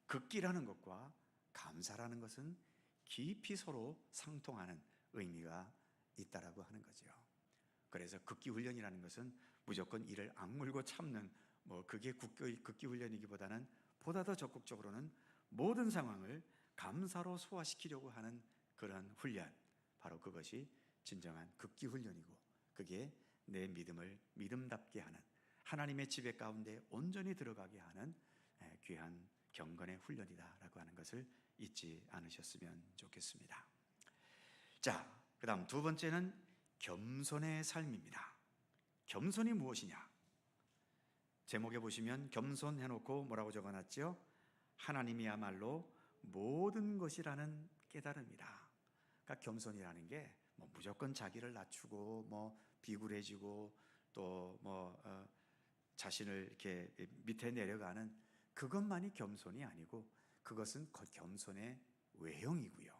S3: 극기라는 것과 감사라는 것은 깊이 서로 상통하는 의미가 있다라고 하는 거죠. 그래서 극기 훈련이라는 것은 무조건 이를 악물고 참는 그게 극기 훈련이기보다는 보다 더 적극적으로는 모든 상황을 감사로 소화시키려고 하는 그런 훈련, 바로 그것이 진정한 극기 훈련이고, 그게 내 믿음을 믿음답게 하는, 하나님의 지배 가운데 온전히 들어가게 하는 귀한 경건의 훈련이다라고 하는 것을 잊지 않으셨으면 좋겠습니다. 자, 그 다음 두 번째는 겸손의 삶입니다. 겸손이 무엇이냐? 제목에 보시면 겸손 해놓고 뭐라고 적어놨죠? 하나님이야말로 모든 것이라는 깨달음이다. 그러니까 겸손이라는 게 무조건 자기를 낮추고 비굴해지고 또 자신을 이렇게 밑에 내려가는 그것만이 겸손이 아니고, 그것은 겸손의 외형이고요.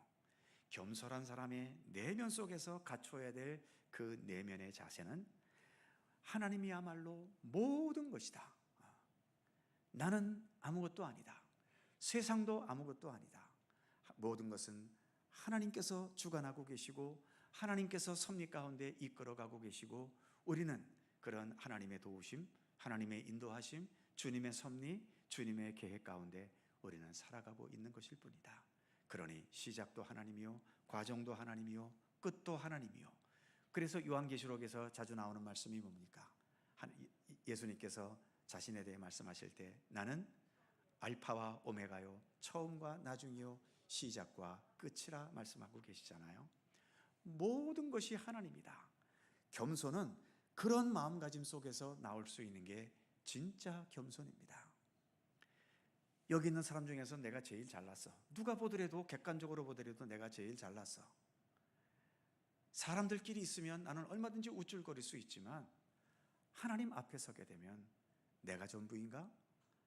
S3: 겸손한 사람의 내면 속에서 갖춰야 될 그 내면의 자세는 하나님이야말로 모든 것이다. 나는 아무것도 아니다. 세상도 아무것도 아니다. 모든 것은 하나님께서 주관하고 계시고 하나님께서 섭리 가운데 이끌어가고 계시고, 우리는 그런 하나님의 도우심, 하나님의 인도하심, 주님의 섭리, 주님의 계획 가운데 우리는 살아가고 있는 것일 뿐이다. 그러니 시작도 하나님이요, 과정도 하나님이요, 끝도 하나님이요. 그래서 요한계시록에서 자주 나오는 말씀이 뭡니까? 예수님께서 자신에 대해 말씀하실 때 나는 알파와 오메가요, 처음과 나중이요, 시작과 끝이라 말씀하고 계시잖아요. 모든 것이 하나님이다. 겸손은 그런 마음가짐 속에서 나올 수 있는 게 진짜 겸손입니다. 여기 있는 사람 중에서 내가 제일 잘났어. 누가 보더라도, 객관적으로 보더라도 내가 제일 잘났어. 사람들끼리 있으면 나는 얼마든지 우쭐거릴 수 있지만 하나님 앞에 서게 되면 내가 전부인가?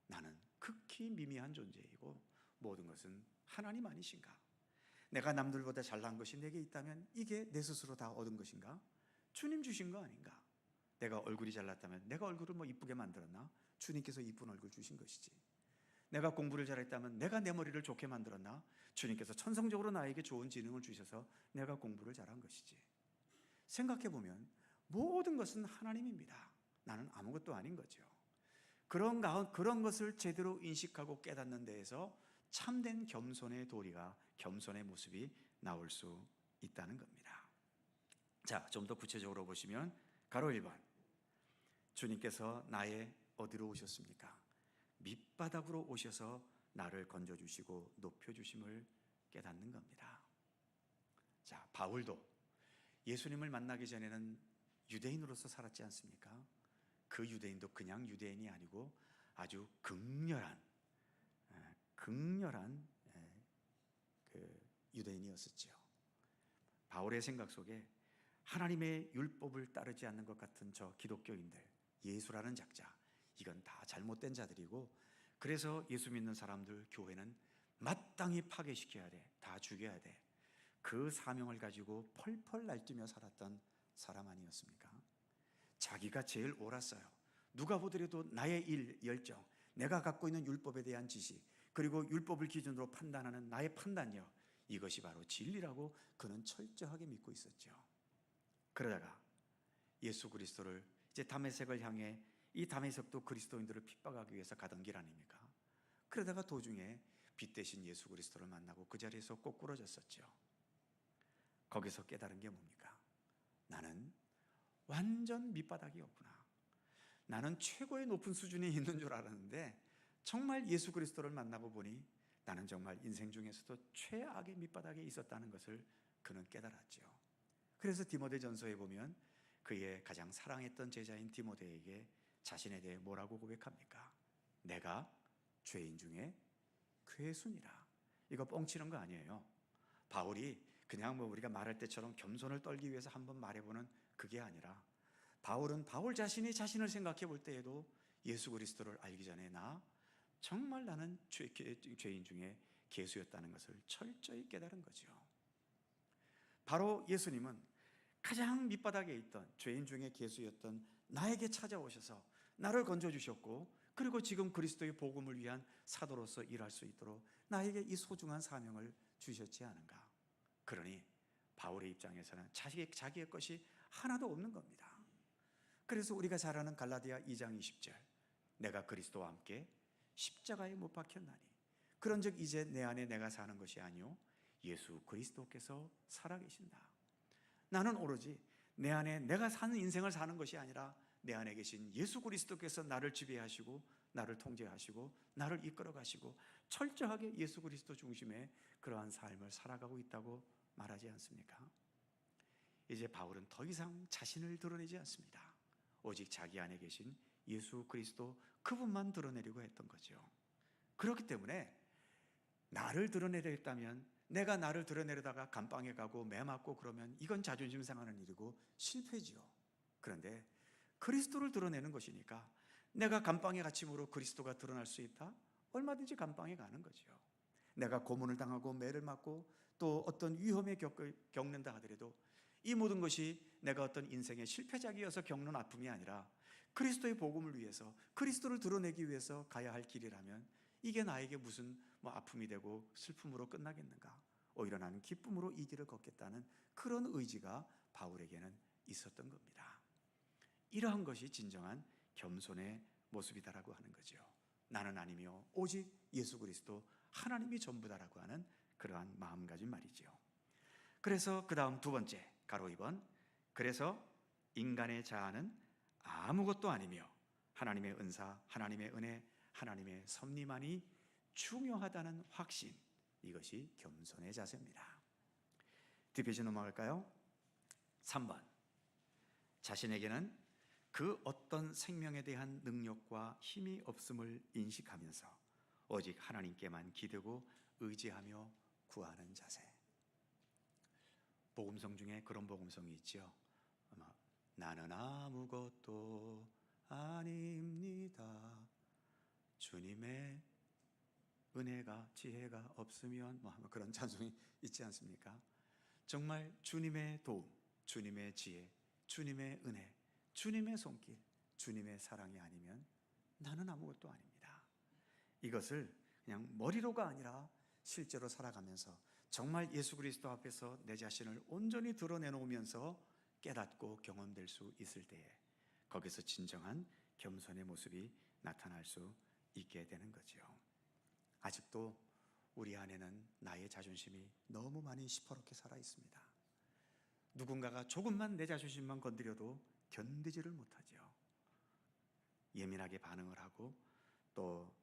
S3: 나는 극히 미미한 존재이고 모든 것은 하나님 아니신가? 내가 남들보다 잘난 것이 내게 있다면 이게 내 스스로 다 얻은 것인가? 주님 주신 거 아닌가? 내가 얼굴이 잘났다면 내가 얼굴을 뭐 이쁘게 만들었나? 주님께서 이쁜 얼굴 주신 것이지. 내가 공부를 잘했다면 내가 내 머리를 좋게 만들었나? 주님께서 천성적으로 나에게 좋은 지능을 주셔서 내가 공부를 잘한 것이지. 생각해보면 모든 것은 하나님입니다. 나는 아무것도 아닌 거죠. 그런 것을 제대로 인식하고 깨닫는 데에서 참된 겸손의 도리가, 겸손의 모습이 나올 수 있다는 겁니다. 자, 좀 더 구체적으로 보시면 가로 1번, 주님께서 나의 어디로 오셨습니까? 밑바닥으로 오셔서 나를 건져주시고 높여주심을 깨닫는 겁니다. 자, 바울도 예수님을 만나기 전에는 유대인으로서 살았지 않습니까? 그 유대인도 그냥 유대인이 아니고 아주 극렬한 그 유대인이었었죠. 바울의 생각 속에 하나님의 율법을 따르지 않는 것 같은 저 기독교인들, 예수라는 작자, 이건 다 잘못된 자들이고, 그래서 예수 믿는 사람들 교회는 마땅히 파괴시켜야 돼, 다 죽여야 돼. 그 사명을 가지고 펄펄 날뛰며 살았던 사람 아니었습니까? 자기가 제일 옳았어요. 누가 보더라도 나의 열정, 내가 갖고 있는 율법에 대한 지식, 그리고 율법을 기준으로 판단하는 나의 판단력, 이것이 바로 진리라고 그는 철저하게 믿고 있었죠. 그러다가 예수 그리스도를 이제 다메섹을 향해, 이 다메섹도 그리스도인들을 핍박하기 위해서 가던 길 아닙니까? 그러다가 도중에 빛 대신 예수 그리스도를 만나고 그 자리에서 꼬꾸러졌었죠. 거기서 깨달은 게 뭡니까? 나는 완전 밑바닥이었구나. 나는 최고의 높은 수준에 있는 줄 알았는데 정말 예수 그리스도를 만나고 보니 나는 정말 인생 중에서도 최악의 밑바닥에 있었다는 것을 그는 깨달았죠. 그래서 디모데전서에 보면 그의 가장 사랑했던 제자인 디모데에게 자신에 대해 뭐라고 고백합니까? 내가 죄인 중에 괴순이라. 이거 뻥치는 거 아니에요. 바울이 그냥 뭐 우리가 말할 때처럼 겸손을 떨기 위해서 한번 말해보는 그게 아니라, 바울은 바울 자신이 자신을 생각해 볼 때에도 예수 그리스도를 알기 전에 나 정말 나는 죄인 중에 괴수였다는 것을 철저히 깨달은 거죠. 바로 예수님은 가장 밑바닥에 있던 죄인 중에 괴수였던 나에게 찾아오셔서 나를 건져주셨고, 그리고 지금 그리스도의 복음을 위한 사도로서 일할 수 있도록 나에게 이 소중한 사명을 주셨지 않은가. 그러니 바울의 입장에서는 자기의 것이 하나도 없는 겁니다. 그래서 우리가 잘 아는 갈라디아 2장 20절, 내가 그리스도와 함께 십자가에 못 박혔나니 그런즉 이제 내 안에 내가 사는 것이 아니요 예수 그리스도께서 살아계신다. 나는 오로지 내 안에 내가 사는 인생을 사는 것이 아니라 내 안에 계신 예수 그리스도께서 나를 지배하시고 나를 통제하시고 나를 이끌어 가시고 철저하게 예수 그리스도 중심의 그러한 삶을 살아가고 있다고 말하지 않습니까? 이제 바울은 더 이상 자신을 드러내지 않습니다. 오직 자기 안에 계신 예수 그리스도 그분만 드러내려고 했던 거죠. 그렇기 때문에 나를 드러내려 했다면, 내가 나를 드러내려다가 감방에 가고 매 맞고 그러면 이건 자존심 상하는 일이고 실패지요. 그런데 그리스도를 드러내는 것이니까 내가 감방에 갇힘으로 그리스도가 드러날 수 있다? 얼마든지 감방에 가는 거죠. 내가 고문을 당하고 매를 맞고 또 어떤 위험에 겪는다 하더라도 이 모든 것이 내가 어떤 인생의 실패작이어서 겪는 아픔이 아니라 그리스도의 복음을 위해서, 그리스도를 드러내기 위해서 가야 할 길이라면 이게 나에게 무슨 아픔이 되고 슬픔으로 끝나겠는가? 오히려 나는 기쁨으로 이 길을 걷겠다는 그런 의지가 바울에게는 있었던 겁니다. 이러한 것이 진정한 겸손의 모습이다라고 하는 거죠. 나는 아니며 오직 예수 그리스도 하나님이 전부다라고 하는 그러한 마음가짐 말이죠. 그래서 그 다음 두 번째, 가로 2번, 그래서 인간의 자아는 아무것도 아니며 하나님의 은사, 하나님의 은혜, 하나님의 섭리만이 중요하다는 확신, 이것이 겸손의 자세입니다. 뒷페이지 넘어갈까요? 3번, 자신에게는 그 어떤 생명에 대한 능력과 힘이 없음을 인식하면서 오직 하나님께만 기대고 의지하며 구하는 자세. 복음성 중에 그런 복음성이 있죠. 아마 나는 아무것도 아닙니다. 주님의 은혜가 지혜가 없으면 뭐 그런 찬송이 있지 않습니까? 정말 주님의 도움, 주님의 지혜, 주님의 은혜, 주님의 손길, 주님의 사랑이 아니면 나는 아무것도 아닙니다. 이것을 그냥 머리로가 아니라 실제로 살아가면서 정말 예수 그리스도 앞에서 내 자신을 온전히 드러내놓으면서 깨닫고 경험될 수 있을 때에 거기서 진정한 겸손의 모습이 나타날 수 있게 되는 거죠. 아직도 우리 안에는 나의 자존심이 너무 많이 시퍼렇게 살아 있습니다. 누군가가 조금만 내 자존심만 건드려도 견디지를 못하죠. 예민하게 반응을 하고 또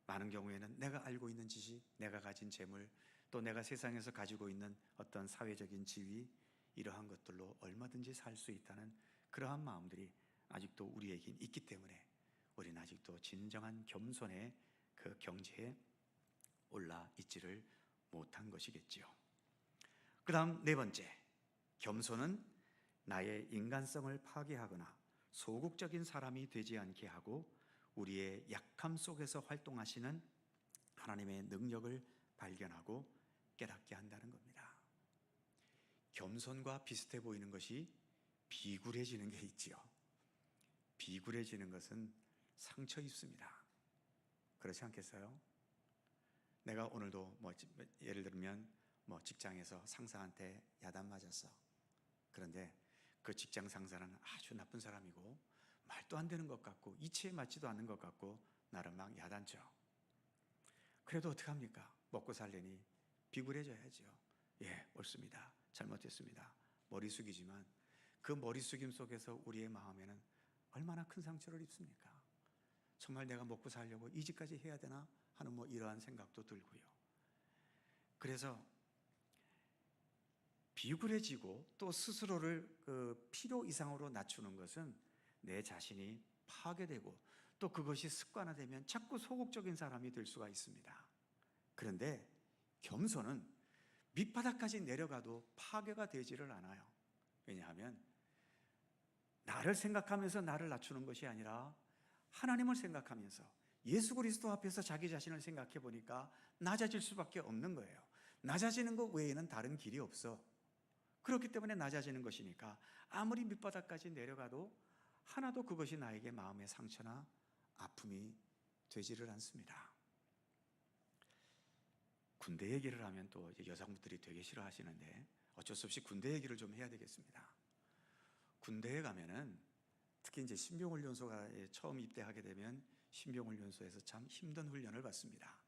S3: 많은 경우에는 내가 알고 있는 지식, 내가 가진 재물, 또 내가 세상에서 가지고 있는 어떤 사회적인 지위, 이러한 것들로 얼마든지 살 수 있다는 그러한 마음들이 아직도 우리에게 있기 때문에 우리는 아직도 진정한 겸손의 그 경지에 올라 있지를 못한 것이겠지요. 그 다음 네 번째, 겸손은 나의 인간성을 파괴하거나 소극적인 사람이 되지 않게 하고 우리의 약함 속에서 활동하시는 하나님의 능력을 발견하고 깨닫게 한다는 겁니다. 겸손과 비슷해 보이는 것이 비굴해지는 게 있지요. 비굴해지는 것은 상처 입습니다. 그렇지 않겠어요? 내가 오늘도 예를 들면 직장에서 상사한테 야단 맞았어. 그런데 그 직장 상사는 아주 나쁜 사람이고 말도 안 되는 것 같고 이치에 맞지도 않는 것 같고 나를 막 야단쳐. 그래도 어떡합니까? 먹고 살려니 비굴해져야죠. 예, 옳습니다. 잘못했습니다. 머리 숙이지만 그 머리 숙임 속에서 우리의 마음에는 얼마나 큰 상처를 입습니까? 정말 내가 먹고 살려고 이 짓까지 해야 되나 하는 이러한 생각도 들고요. 그래서 비굴해지고 또 스스로를 그 필요 이상으로 낮추는 것은 내 자신이 파괴되고 또 그것이 습관화되면 자꾸 소극적인 사람이 될 수가 있습니다. 그런데 겸손은 밑바닥까지 내려가도 파괴가 되지를 않아요. 왜냐하면 나를 생각하면서 나를 낮추는 것이 아니라 하나님을 생각하면서 예수 그리스도 앞에서 자기 자신을 생각해 보니까 낮아질 수밖에 없는 거예요. 낮아지는 것 외에는 다른 길이 없어. 그렇기 때문에 낮아지는 것이니까 아무리 밑바닥까지 내려가도 하나도 그것이 나에게 마음의 상처나 아픔이 되지를 않습니다. 군대 얘기를 하면 또 여성분들이 되게 싫어하시는데 어쩔 수 없이 군대 얘기를 좀 해야 되겠습니다. 군대에 가면은 특히 이제 신병훈련소에 처음 입대하게 되면 신병훈련소에서 참 힘든 훈련을 받습니다.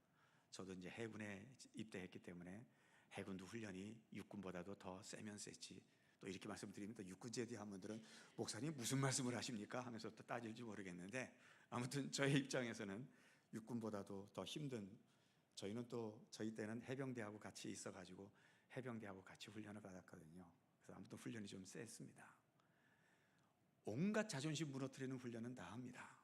S3: 저도 이제 해군에 입대했기 때문에 해군도 훈련이 육군보다도 더 세면 세지. 또 이렇게 말씀드리면 또 육군제대 한 분들은 목사님 무슨 말씀을 하십니까? 하면서 또 따질지 모르겠는데 아무튼 저의 입장에서는 육군보다도 더 힘든, 저희는 또 저희 때는 해병대하고 같이 있어가지고 해병대하고 같이 훈련을 받았거든요. 그래서 아무튼 훈련이 좀 셌습니다. 온갖 자존심 무너뜨리는 훈련은 다 합니다.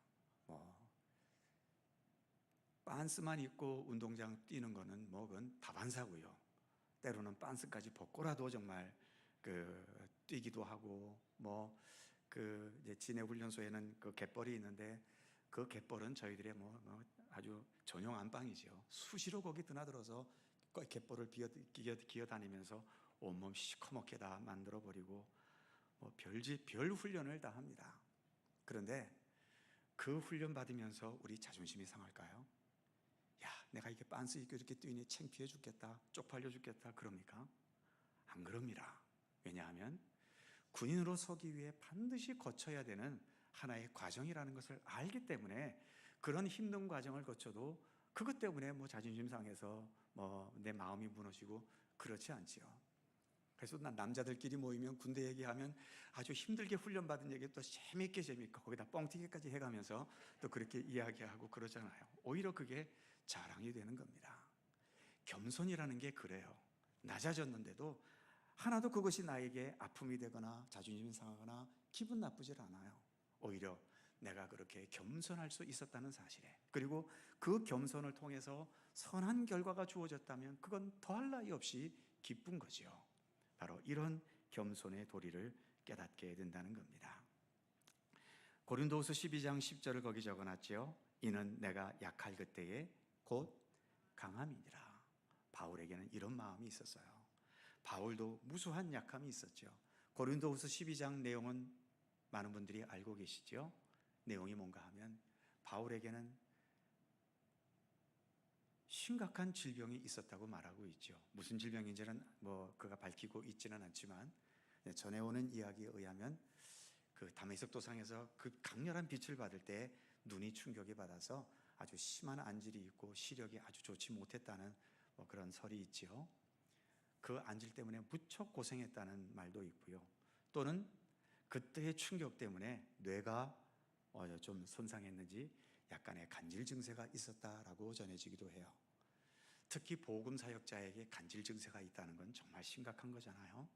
S3: 빤스만 입고 운동장 뛰는 거는 그건 다반사고요. 때로는 빤스까지 벗고라도 정말 뛰기도 하고 이제 진해 훈련소에는 그 갯벌이 있는데 그 갯벌은 저희들의 아주 전용 안방이죠. 수시로 거기 드나들어서 갯벌을 기어다니면서 온몸 시커멓게 다 만들어 버리고 별 훈련을 다 합니다. 그런데 그 훈련 받으면서 우리 자존심이 상할까요? 야, 내가 이게 빤스 입고 이렇게 뛰니 창피해 죽겠다, 쪽팔려 죽겠다 그럽니까? 안 그럽니다. 왜냐하면 군인으로 서기 위해 반드시 거쳐야 되는 하나의 과정이라는 것을 알기 때문에 그런 힘든 과정을 거쳐도 그것 때문에 자존심 상해서 내 마음이 무너지고 그렇지 않지요. 그래서 남자들끼리 모이면 군대 얘기하면 아주 힘들게 훈련받은 얘기 또 재밌게 거기다 뻥튀기까지 해가면서 또 그렇게 이야기하고 그러잖아요. 오히려 그게 자랑이 되는 겁니다. 겸손이라는 게 그래요. 낮아졌는데도 하나도 그것이 나에게 아픔이 되거나 자존심이 상하거나 기분 나쁘질 않아요. 오히려 내가 그렇게 겸손할 수 있었다는 사실에, 그리고 그 겸손을 통해서 선한 결과가 주어졌다면 그건 더할 나위 없이 기쁜 거지요. 바로 이런 겸손의 도리를 깨닫게 된다는 겁니다. 고린도후서 12장 10절을 거기 적어놨죠. 이는 내가 약할 그때에 곧 강함이니라. 바울에게는 이런 마음이 있었어요. 바울도 무수한 약함이 있었죠. 고린도후서 12장 내용은 많은 분들이 알고 계시죠. 내용이 뭔가 하면 바울에게는 심각한 질병이 있었다고 말하고 있죠. 무슨 질병인지는 그가 밝히고 있지는 않지만 전해오는 이야기에 의하면 그 다메섹 도상에서 그 강렬한 빛을 받을 때 눈이 충격이 받아서 아주 심한 안질이 있고 시력이 아주 좋지 못했다는 그런 설이 있지요. 그 안질 때문에 무척 고생했다는 말도 있고요. 또는 그때의 충격 때문에 뇌가 좀 손상했는지 약간의 간질 증세가 있었다라고 전해지기도 해요. 특히 복음 사역자에게 간질 증세가 있다는 건 정말 심각한 거잖아요.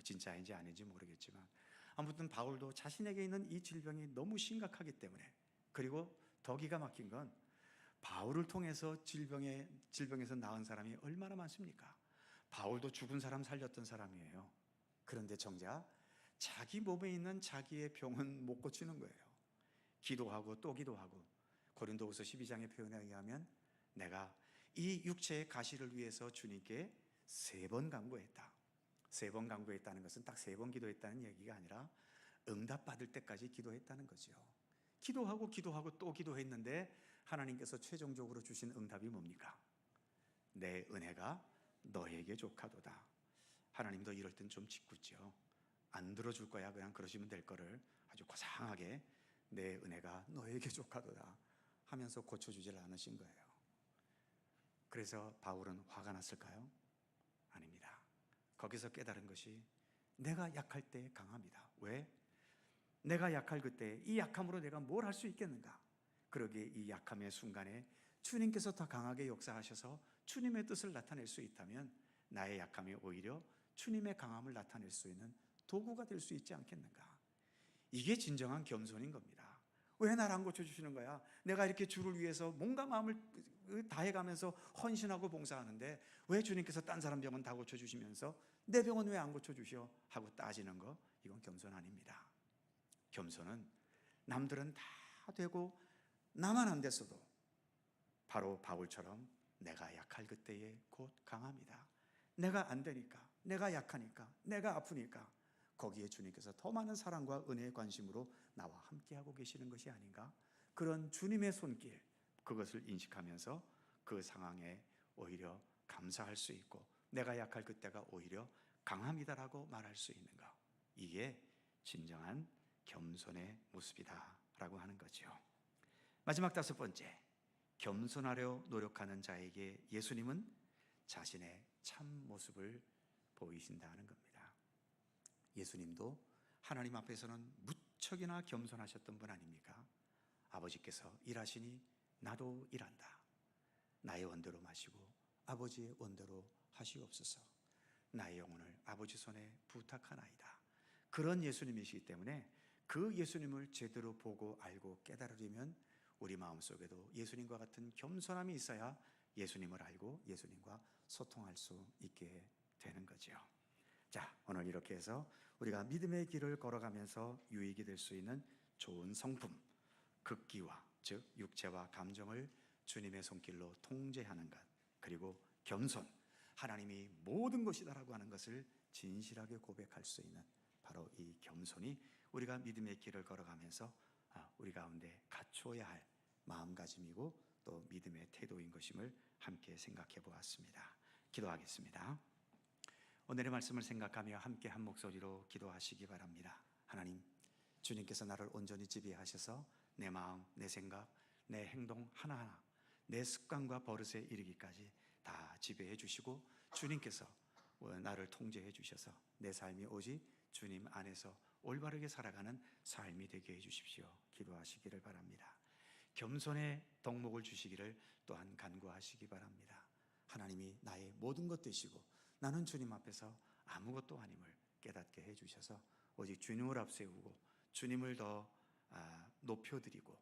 S3: 진짜인지 아닌지 모르겠지만 아무튼 바울도 자신에게 있는 이 질병이 너무 심각하기 때문에, 그리고 더 기가 막힌 건 바울을 통해서 질병에서 나은 사람이 얼마나 많습니까? 바울도 죽은 사람 살렸던 사람이에요. 그런데 정작 자기 몸에 있는 자기의 병은 못 고치는 거예요. 기도하고 또 기도하고, 고린도후서 12장의 표현에 의하면 내가 이 육체의 가시를 위해서 주님께 3번 간구했다. 3번 간구했다는 것은 딱 3번 기도했다는 얘기가 아니라 응답받을 때까지 기도했다는 거죠. 기도하고 기도하고 또 기도했는데 하나님께서 최종적으로 주신 응답이 뭡니까? 내 은혜가 너에게 족하도다. 하나님도 이럴 땐 좀 짓궂죠. 안 들어줄 거야 그냥 그러시면 될 거를 아주 고상하게 내 은혜가 너에게 족하도다 하면서 고쳐주질 않으신 거예요. 그래서 바울은 화가 났을까요? 아닙니다. 거기서 깨달은 것이 내가 약할 때 강합니다. 왜? 내가 약할 그때 이 약함으로 내가 뭘 할 수 있겠는가? 그러기에 이 약함의 순간에 주님께서 더 강하게 역사하셔서 주님의 뜻을 나타낼 수 있다면 나의 약함이 오히려 주님의 강함을 나타낼 수 있는 도구가 될 수 있지 않겠는가? 이게 진정한 겸손인 겁니다. 왜 나를 안 고쳐주시는 거야? 내가 이렇게 주를 위해서 뭔가 마음을 다해가면서 헌신하고 봉사하는데 왜 주님께서 딴 사람 병은 다 고쳐주시면서 내 병은 왜 안 고쳐주셔? 하고 따지는 거, 이건 겸손 아닙니다. 겸손은 남들은 다 되고 나만 안 됐어도 바로 바울처럼 내가 약할 그때에 곧 강합니다. 내가 안 되니까, 내가 약하니까, 내가 아프니까 거기에 주님께서 더 많은 사랑과 은혜의 관심으로 나와 함께하고 계시는 것이 아닌가? 그런 주님의 손길, 그것을 인식하면서 그 상황에 오히려 감사할 수 있고 내가 약할 그때가 오히려 강함이다라고 말할 수 있는 것, 이게 진정한 겸손의 모습이다라고 하는 거죠. 마지막 5번째, 겸손하려 노력하는 자에게 예수님은 자신의 참 모습을 보이신다는 겁니다. 예수님도 하나님 앞에서는 무척이나 겸손하셨던 분 아닙니까? 아버지께서 일하시니 나도 일한다. 나의 원대로 마시고 아버지의 원대로 하시옵소서. 나의 영혼을 아버지 손에 부탁하나이다. 그런 예수님이시기 때문에 그 예수님을 제대로 보고 알고 깨달으려면 우리 마음속에도 예수님과 같은 겸손함이 있어야 예수님을 알고 예수님과 소통할 수 있게 되는 거죠. 자, 오늘 이렇게 해서 우리가 믿음의 길을 걸어가면서 유익이 될 수 있는 좋은 성품, 극기와 즉 육체와 감정을 주님의 손길로 통제하는 것, 그리고 겸손, 하나님이 모든 것이다라고 하는 것을 진실하게 고백할 수 있는 바로 이 겸손이 우리가 믿음의 길을 걸어가면서 우리 가운데 갖추어야 할 마음가짐이고 또 믿음의 태도인 것임을 함께 생각해 보았습니다. 기도하겠습니다. 오늘의 말씀을 생각하며 함께 한 목소리로 기도하시기 바랍니다. 하나님, 주님께서 나를 온전히 지배하셔서 내 마음, 내 생각, 내 행동 하나하나, 내 습관과 버릇에 이르기까지 다 지배해 주시고 주님께서 나를 통제해 주셔서 내 삶이 오직 주님 안에서 올바르게 살아가는 삶이 되게 해 주십시오. 기도하시기를 바랍니다. 겸손의 덕목을 주시기를 또한 간구하시기 바랍니다. 하나님이 나의 모든 것 되시고 나는 주님 앞에서 아무것도 아님을 깨닫게 해 주셔서 오직 주님을 앞세우고 주님을 더 높여드리고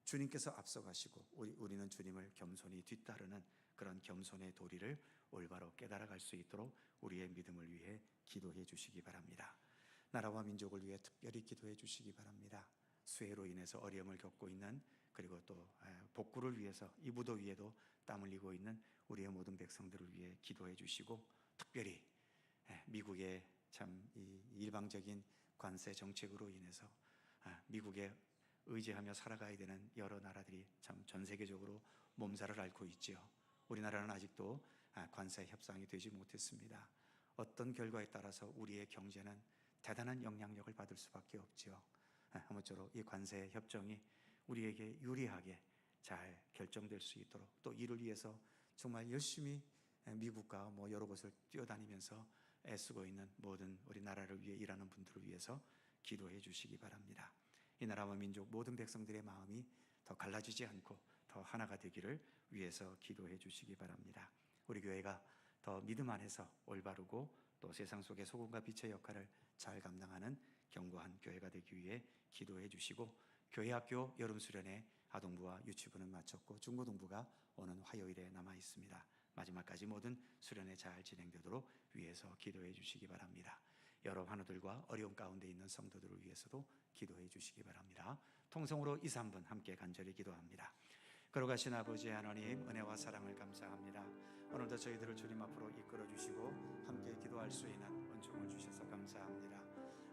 S3: 주님께서 앞서가시고 우리는 주님을 겸손히 뒤따르는 그런 겸손의 도리를 올바로 깨달아갈 수 있도록 우리의 믿음을 위해 기도해 주시기 바랍니다. 나라와 민족을 위해 특별히 기도해 주시기 바랍니다. 수해로 인해서 어려움을 겪고 있는, 그리고 또 복구를 위해서 이 무더위에도 땀 흘리고 있는 우리의 모든 백성들을 위해 기도해 주시고, 특별히 미국의 참 이 일방적인 관세 정책으로 인해서 미국에 의지하며 살아가야 되는 여러 나라들이 참 전 세계적으로 몸살을 앓고 있지요. 우리나라는 아직도 관세 협상이 되지 못했습니다. 어떤 결과에 따라서 우리의 경제는 대단한 영향력을 받을 수밖에 없지요. 아무쪼록 이 관세 협정이 우리에게 유리하게 잘 결정될 수 있도록, 또 이를 위해서 정말 열심히 미국과 여러 곳을 뛰어다니면서 애쓰고 있는 모든 우리 나라를 위해 일하는 분들을 위해서 기도해 주시기 바랍니다. 이 나라와 민족 모든 백성들의 마음이 더 갈라지지 않고 더 하나가 되기를 위해서 기도해 주시기 바랍니다. 우리 교회가 더 믿음 안에서 올바르고 또 세상 속의 소금과 빛의 역할을 잘 감당하는 견고한 교회가 되기 위해 기도해 주시고, 교회 학교 여름 수련회 아동부와 유치부는 마쳤고 중고등부가 오는 화요일에 남아 있습니다. 마지막까지 모든 수련회 잘 진행되도록 위해서 기도해 주시기 바랍니다. 여러 환우들과 어려움 가운데 있는 성도들을 위해서도 기도해 주시기 바랍니다. 통성으로 2, 3분 함께 간절히 기도합니다. 걸어가신 아버지 하나님, 은혜와 사랑을 감사합니다. 오늘도 저희들을 주님 앞으로 이끌어 주시고 함께 기도할 수 있는 은총을 주셔서 감사합니다.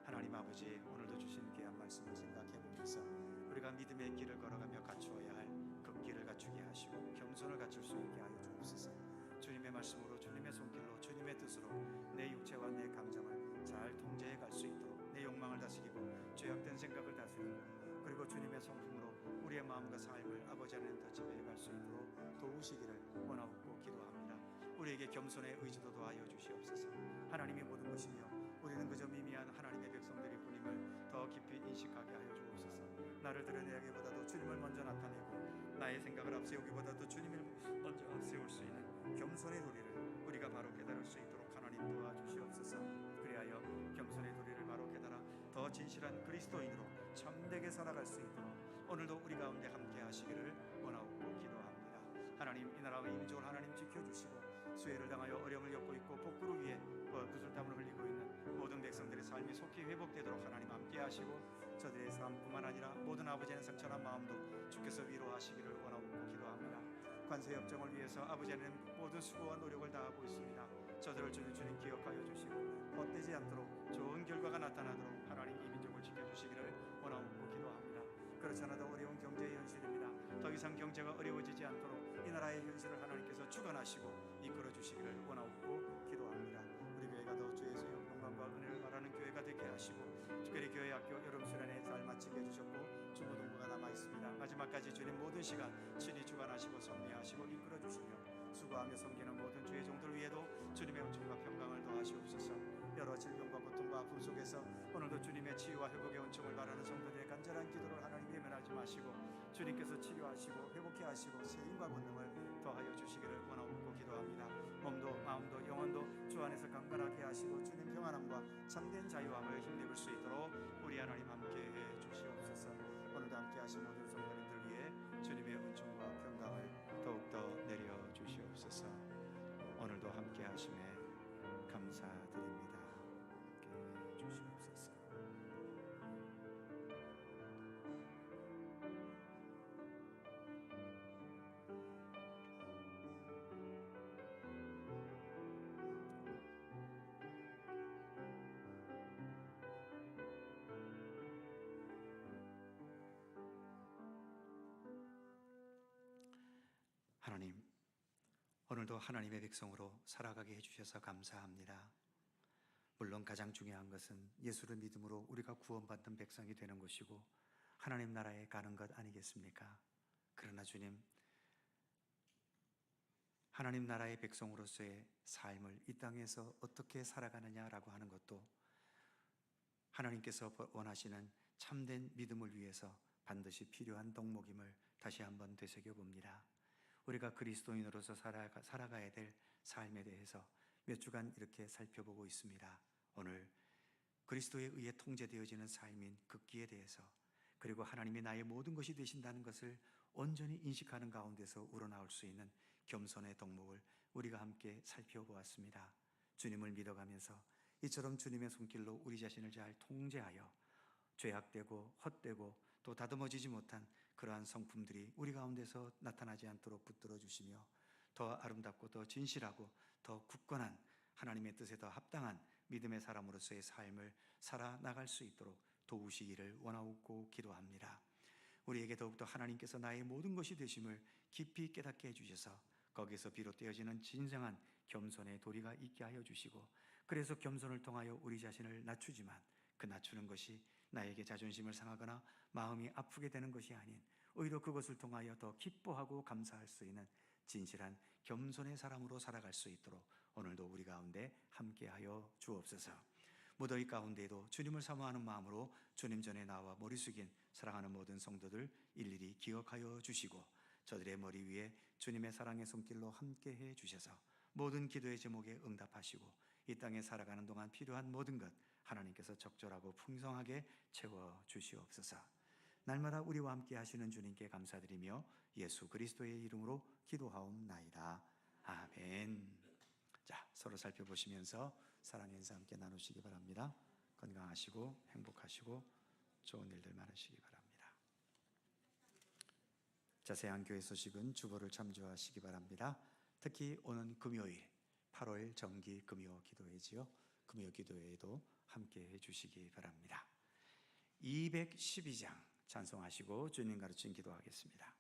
S3: 하나님 아버지, 오늘도 주신 귀한 말씀을 생각해 보면서 우리가 믿음의 길을 걸어가며 갖추어야 할 그 길을 갖추게 하시고 겸손을 갖출 수 있게 하여 주옵소서. 주님의 말씀으로, 주님의 손길로, 주님의 뜻으로 내 육체와 내 감정을 잘 통제해 갈 수 있도록, 내 욕망을 다스리고 죄악된 생각을 다스리고, 그리고 주님의 성품으로 우리의 마음과 삶을 아버지 안에 더 지배해 갈 수 있도록 도우시기를 원하고 기도합니다. 우리에게 겸손의 의지도 더하여 주시옵소서. 하나님이 모든 것이며 우리는 그저 미미한 하나님의 백성들일 뿐임을 더 깊이 인식하게 하여 주옵소서. 나를 드러내기보다도 주님을 먼저 나타내고 나의 생각을 앞세우기보다도 주님을 먼저 앞세울 수 있는 겸손의 도리를 우리가 바로 깨달을 수 있도록 하나님 도와주시옵소서. 그리하여 겸손의 도리를 바로 깨달아 더 진실한 그리스도인으로 참되게 살아갈 수 있도록 오늘도 우리 가운데 함께 하시기를 원하고 기도합니다. 하나님, 이 나라와 이 민족을 하나님 지켜주시고, 수혜를 당하여 어려움을 겪고 있고 복구를 위해 구슬땀을 흘리고 있는 모든 백성들의 삶이 속히 회복되도록 하나님 함께 하시고, 저들의 삶뿐만 아니라 모든 아버지의 상처난 마음도 주께서 위로하시기를 원하고 기도합니다. 관세협정을 위해서 아버지는 모든 수고와 노력을 다하고 있습니다. 저들을 주님 기억하여 주시고 헛되지 않도록 좋은 결과가 나타나도록 하나님 이 민족을 지켜주시기를 원하고 기도합니다. 그렇지 않아도 어려운 경제의 현실입니다. 더 이상 경제가 어려워지지 않도록 이 나라의 현실을 하나님께서 주관하시고 이끌어 주시기를 원하고 기도합니다. 우리 교회가 더 주의 영광과 은혜를 바라는 교회가 되게 하시고, 특별히 교회 학교 여름 수련회 잘 마치게 해주셨고 중고등부가 남아 있습니다. 마지막까지 주님 모든 시간 친히 주관하시고 섭리하시고 이끌어 주시며 수고하며 섬기는 모든 주의 종들 위에도 주님의 은총과 평강을 더하시옵소서. 여러 질병과 고통과 아픔 속에서 오늘도 주님의 치유와 회복의 은총을 바라는 성도들의 간절한 기도를 하나님 외면하지 마시고 주님께서 치료하시고 회복해 하시고 세임과 권능을 더하여 주시기를 원하고 기도합니다. 몸도 마음도 영혼도 주 안에서 강건하게 하시고 주님 평안함과 참된 자유함을 힘입을 수 있도록 우리 하나님 함께해 주시옵소서. 오늘도 함께 하신 모든 성도님들 위해 주님의 은총과 평강을 더욱더 내려 주시옵소서. 오늘도 함께 하심에 감사드립니다. 함께 주시옵소서. 하나님, 오늘도 하나님의 백성으로 살아가게 해주셔서 감사합니다. 물론 가장 중요한 것은 예수를 믿음으로 우리가 구원받는 백성이 되는 것이고 하나님 나라에 가는 것 아니겠습니까? 그러나 주님, 하나님 나라의 백성으로서의 삶을 이 땅에서 어떻게 살아가느냐라고 하는 것도 하나님께서 원하시는 참된 믿음을 위해서 반드시 필요한 덕목임을 다시 한번 되새겨봅니다. 우리가 그리스도인으로서 살아가야 될 삶에 대해서 몇 주간 이렇게 살펴보고 있습니다. 오늘 그리스도에 의해 통제되어지는 삶인 극기에 대해서, 그리고 하나님이 나의 모든 것이 되신다는 것을 온전히 인식하는 가운데서 우러나올 수 있는 겸손의 덕목을 우리가 함께 살펴보았습니다. 주님을 믿어가면서 이처럼 주님의 손길로 우리 자신을 잘 통제하여 죄악되고 헛되고 또 다듬어지지 못한 그러한 성품들이 우리 가운데서 나타나지 않도록 붙들어 주시며 더 아름답고 더 진실하고 더 굳건한 하나님의 뜻에 더 합당한 믿음의 사람으로서의 삶을 살아나갈 수 있도록 도우시기를 원하고 기도합니다. 우리에게 더욱더 하나님께서 나의 모든 것이 되심을 깊이 깨닫게 해주셔서 거기서 비롯되어지는 진정한 겸손의 도리가 있게 하여 주시고, 그래서 겸손을 통하여 우리 자신을 낮추지만 그 낮추는 것이 나에게 자존심을 상하거나 마음이 아프게 되는 것이 아닌 오히려 그것을 통하여 더 기뻐하고 감사할 수 있는 진실한 겸손의 사람으로 살아갈 수 있도록 오늘도 우리 가운데 함께하여 주옵소서. 무더위 가운데에도 주님을 사모하는 마음으로 주님 전에 나와 머리 숙인 사랑하는 모든 성도들 일일이 기억하여 주시고, 저들의 머리 위에 주님의 사랑의 손길로 함께해 주셔서 모든 기도의 제목에 응답하시고 이 땅에 살아가는 동안 필요한 모든 것 하나님께서 적절하고 풍성하게 채워 주시옵소서. 날마다 우리와 함께 하시는 주님께 감사드리며 예수 그리스도의 이름으로 기도하옵나이다. 아멘. 자, 서로 살펴보시면서 사랑의 인사 함께 나누시기 바랍니다. 건강하시고 행복하시고 좋은 일들 많으시기 바랍니다. 자세한 교회 소식은 주보를 참조하시기 바랍니다. 특히 오는 금요일 8월 정기 금요 기도회지요. 금요 기도회에도 함께 해주시기 바랍니다. 212장 찬송하시고 주님 가르친 기도하겠습니다.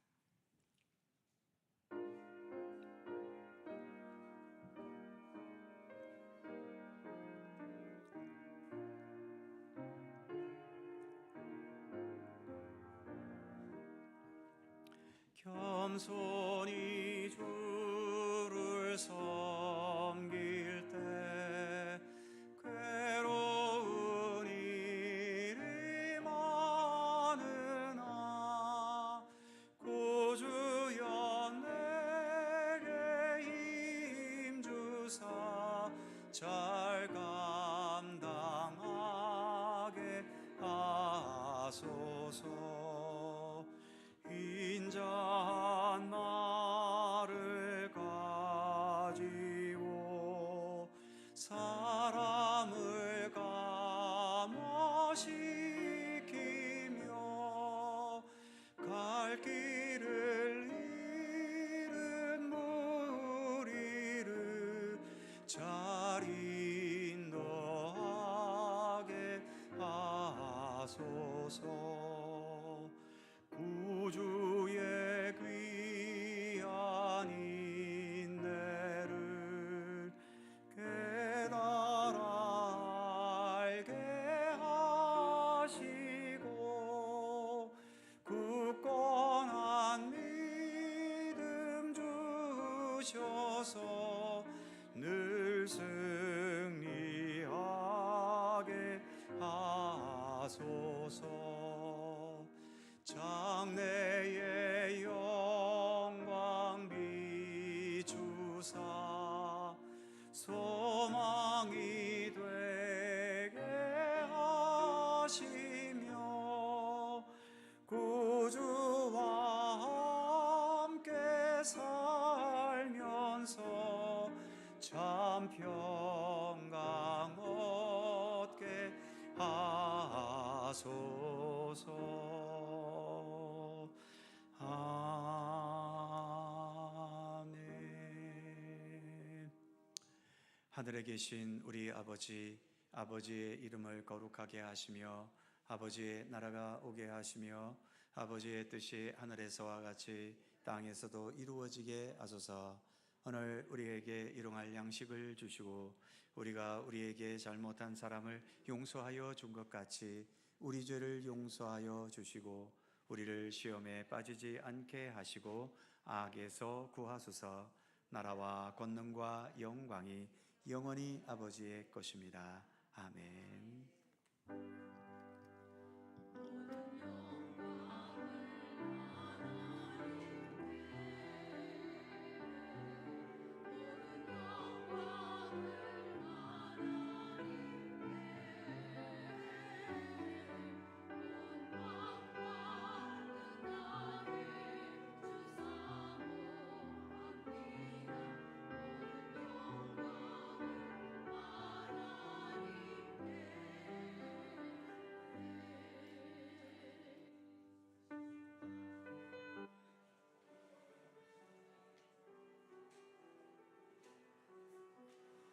S3: 겸손히 주를 섬길 때 괴로운 일이 많으나 구주여 내게 힘주사 잘 감당하게 하소서. 인자한 나를 가지고 사람을 감화시키며 갈 길을 잃은 무리를 잘 인도하게 하소서. 구주의 귀한 인내를 깨달아 알게 하시고 굳건한 믿음 주셔서 늘 승리하게 하소서. 장래의 영광 비추사 소망이 되게 하시며 구주와 함께 살면서 참 평강 얻게 하소서. 아멘. 하늘에 계신 우리 아버지, 아버지의 이름을 거룩하게 하시며 아버지의 나라가 오게 하시며 아버지의 뜻이 하늘에서와 같이 땅에서도 이루어지게 하소서. 오늘 우리에게 일용할 양식을 주시고 우리가 우리에게 잘못한 사람을 용서하여 준 것 같이 우리 죄를 용서하여 주시고 우리를 시험에 빠지지 않게 하시고 악에서 구하소서. 나라와 권능과 영광이 영원히 아버지의 것입니다. 아멘.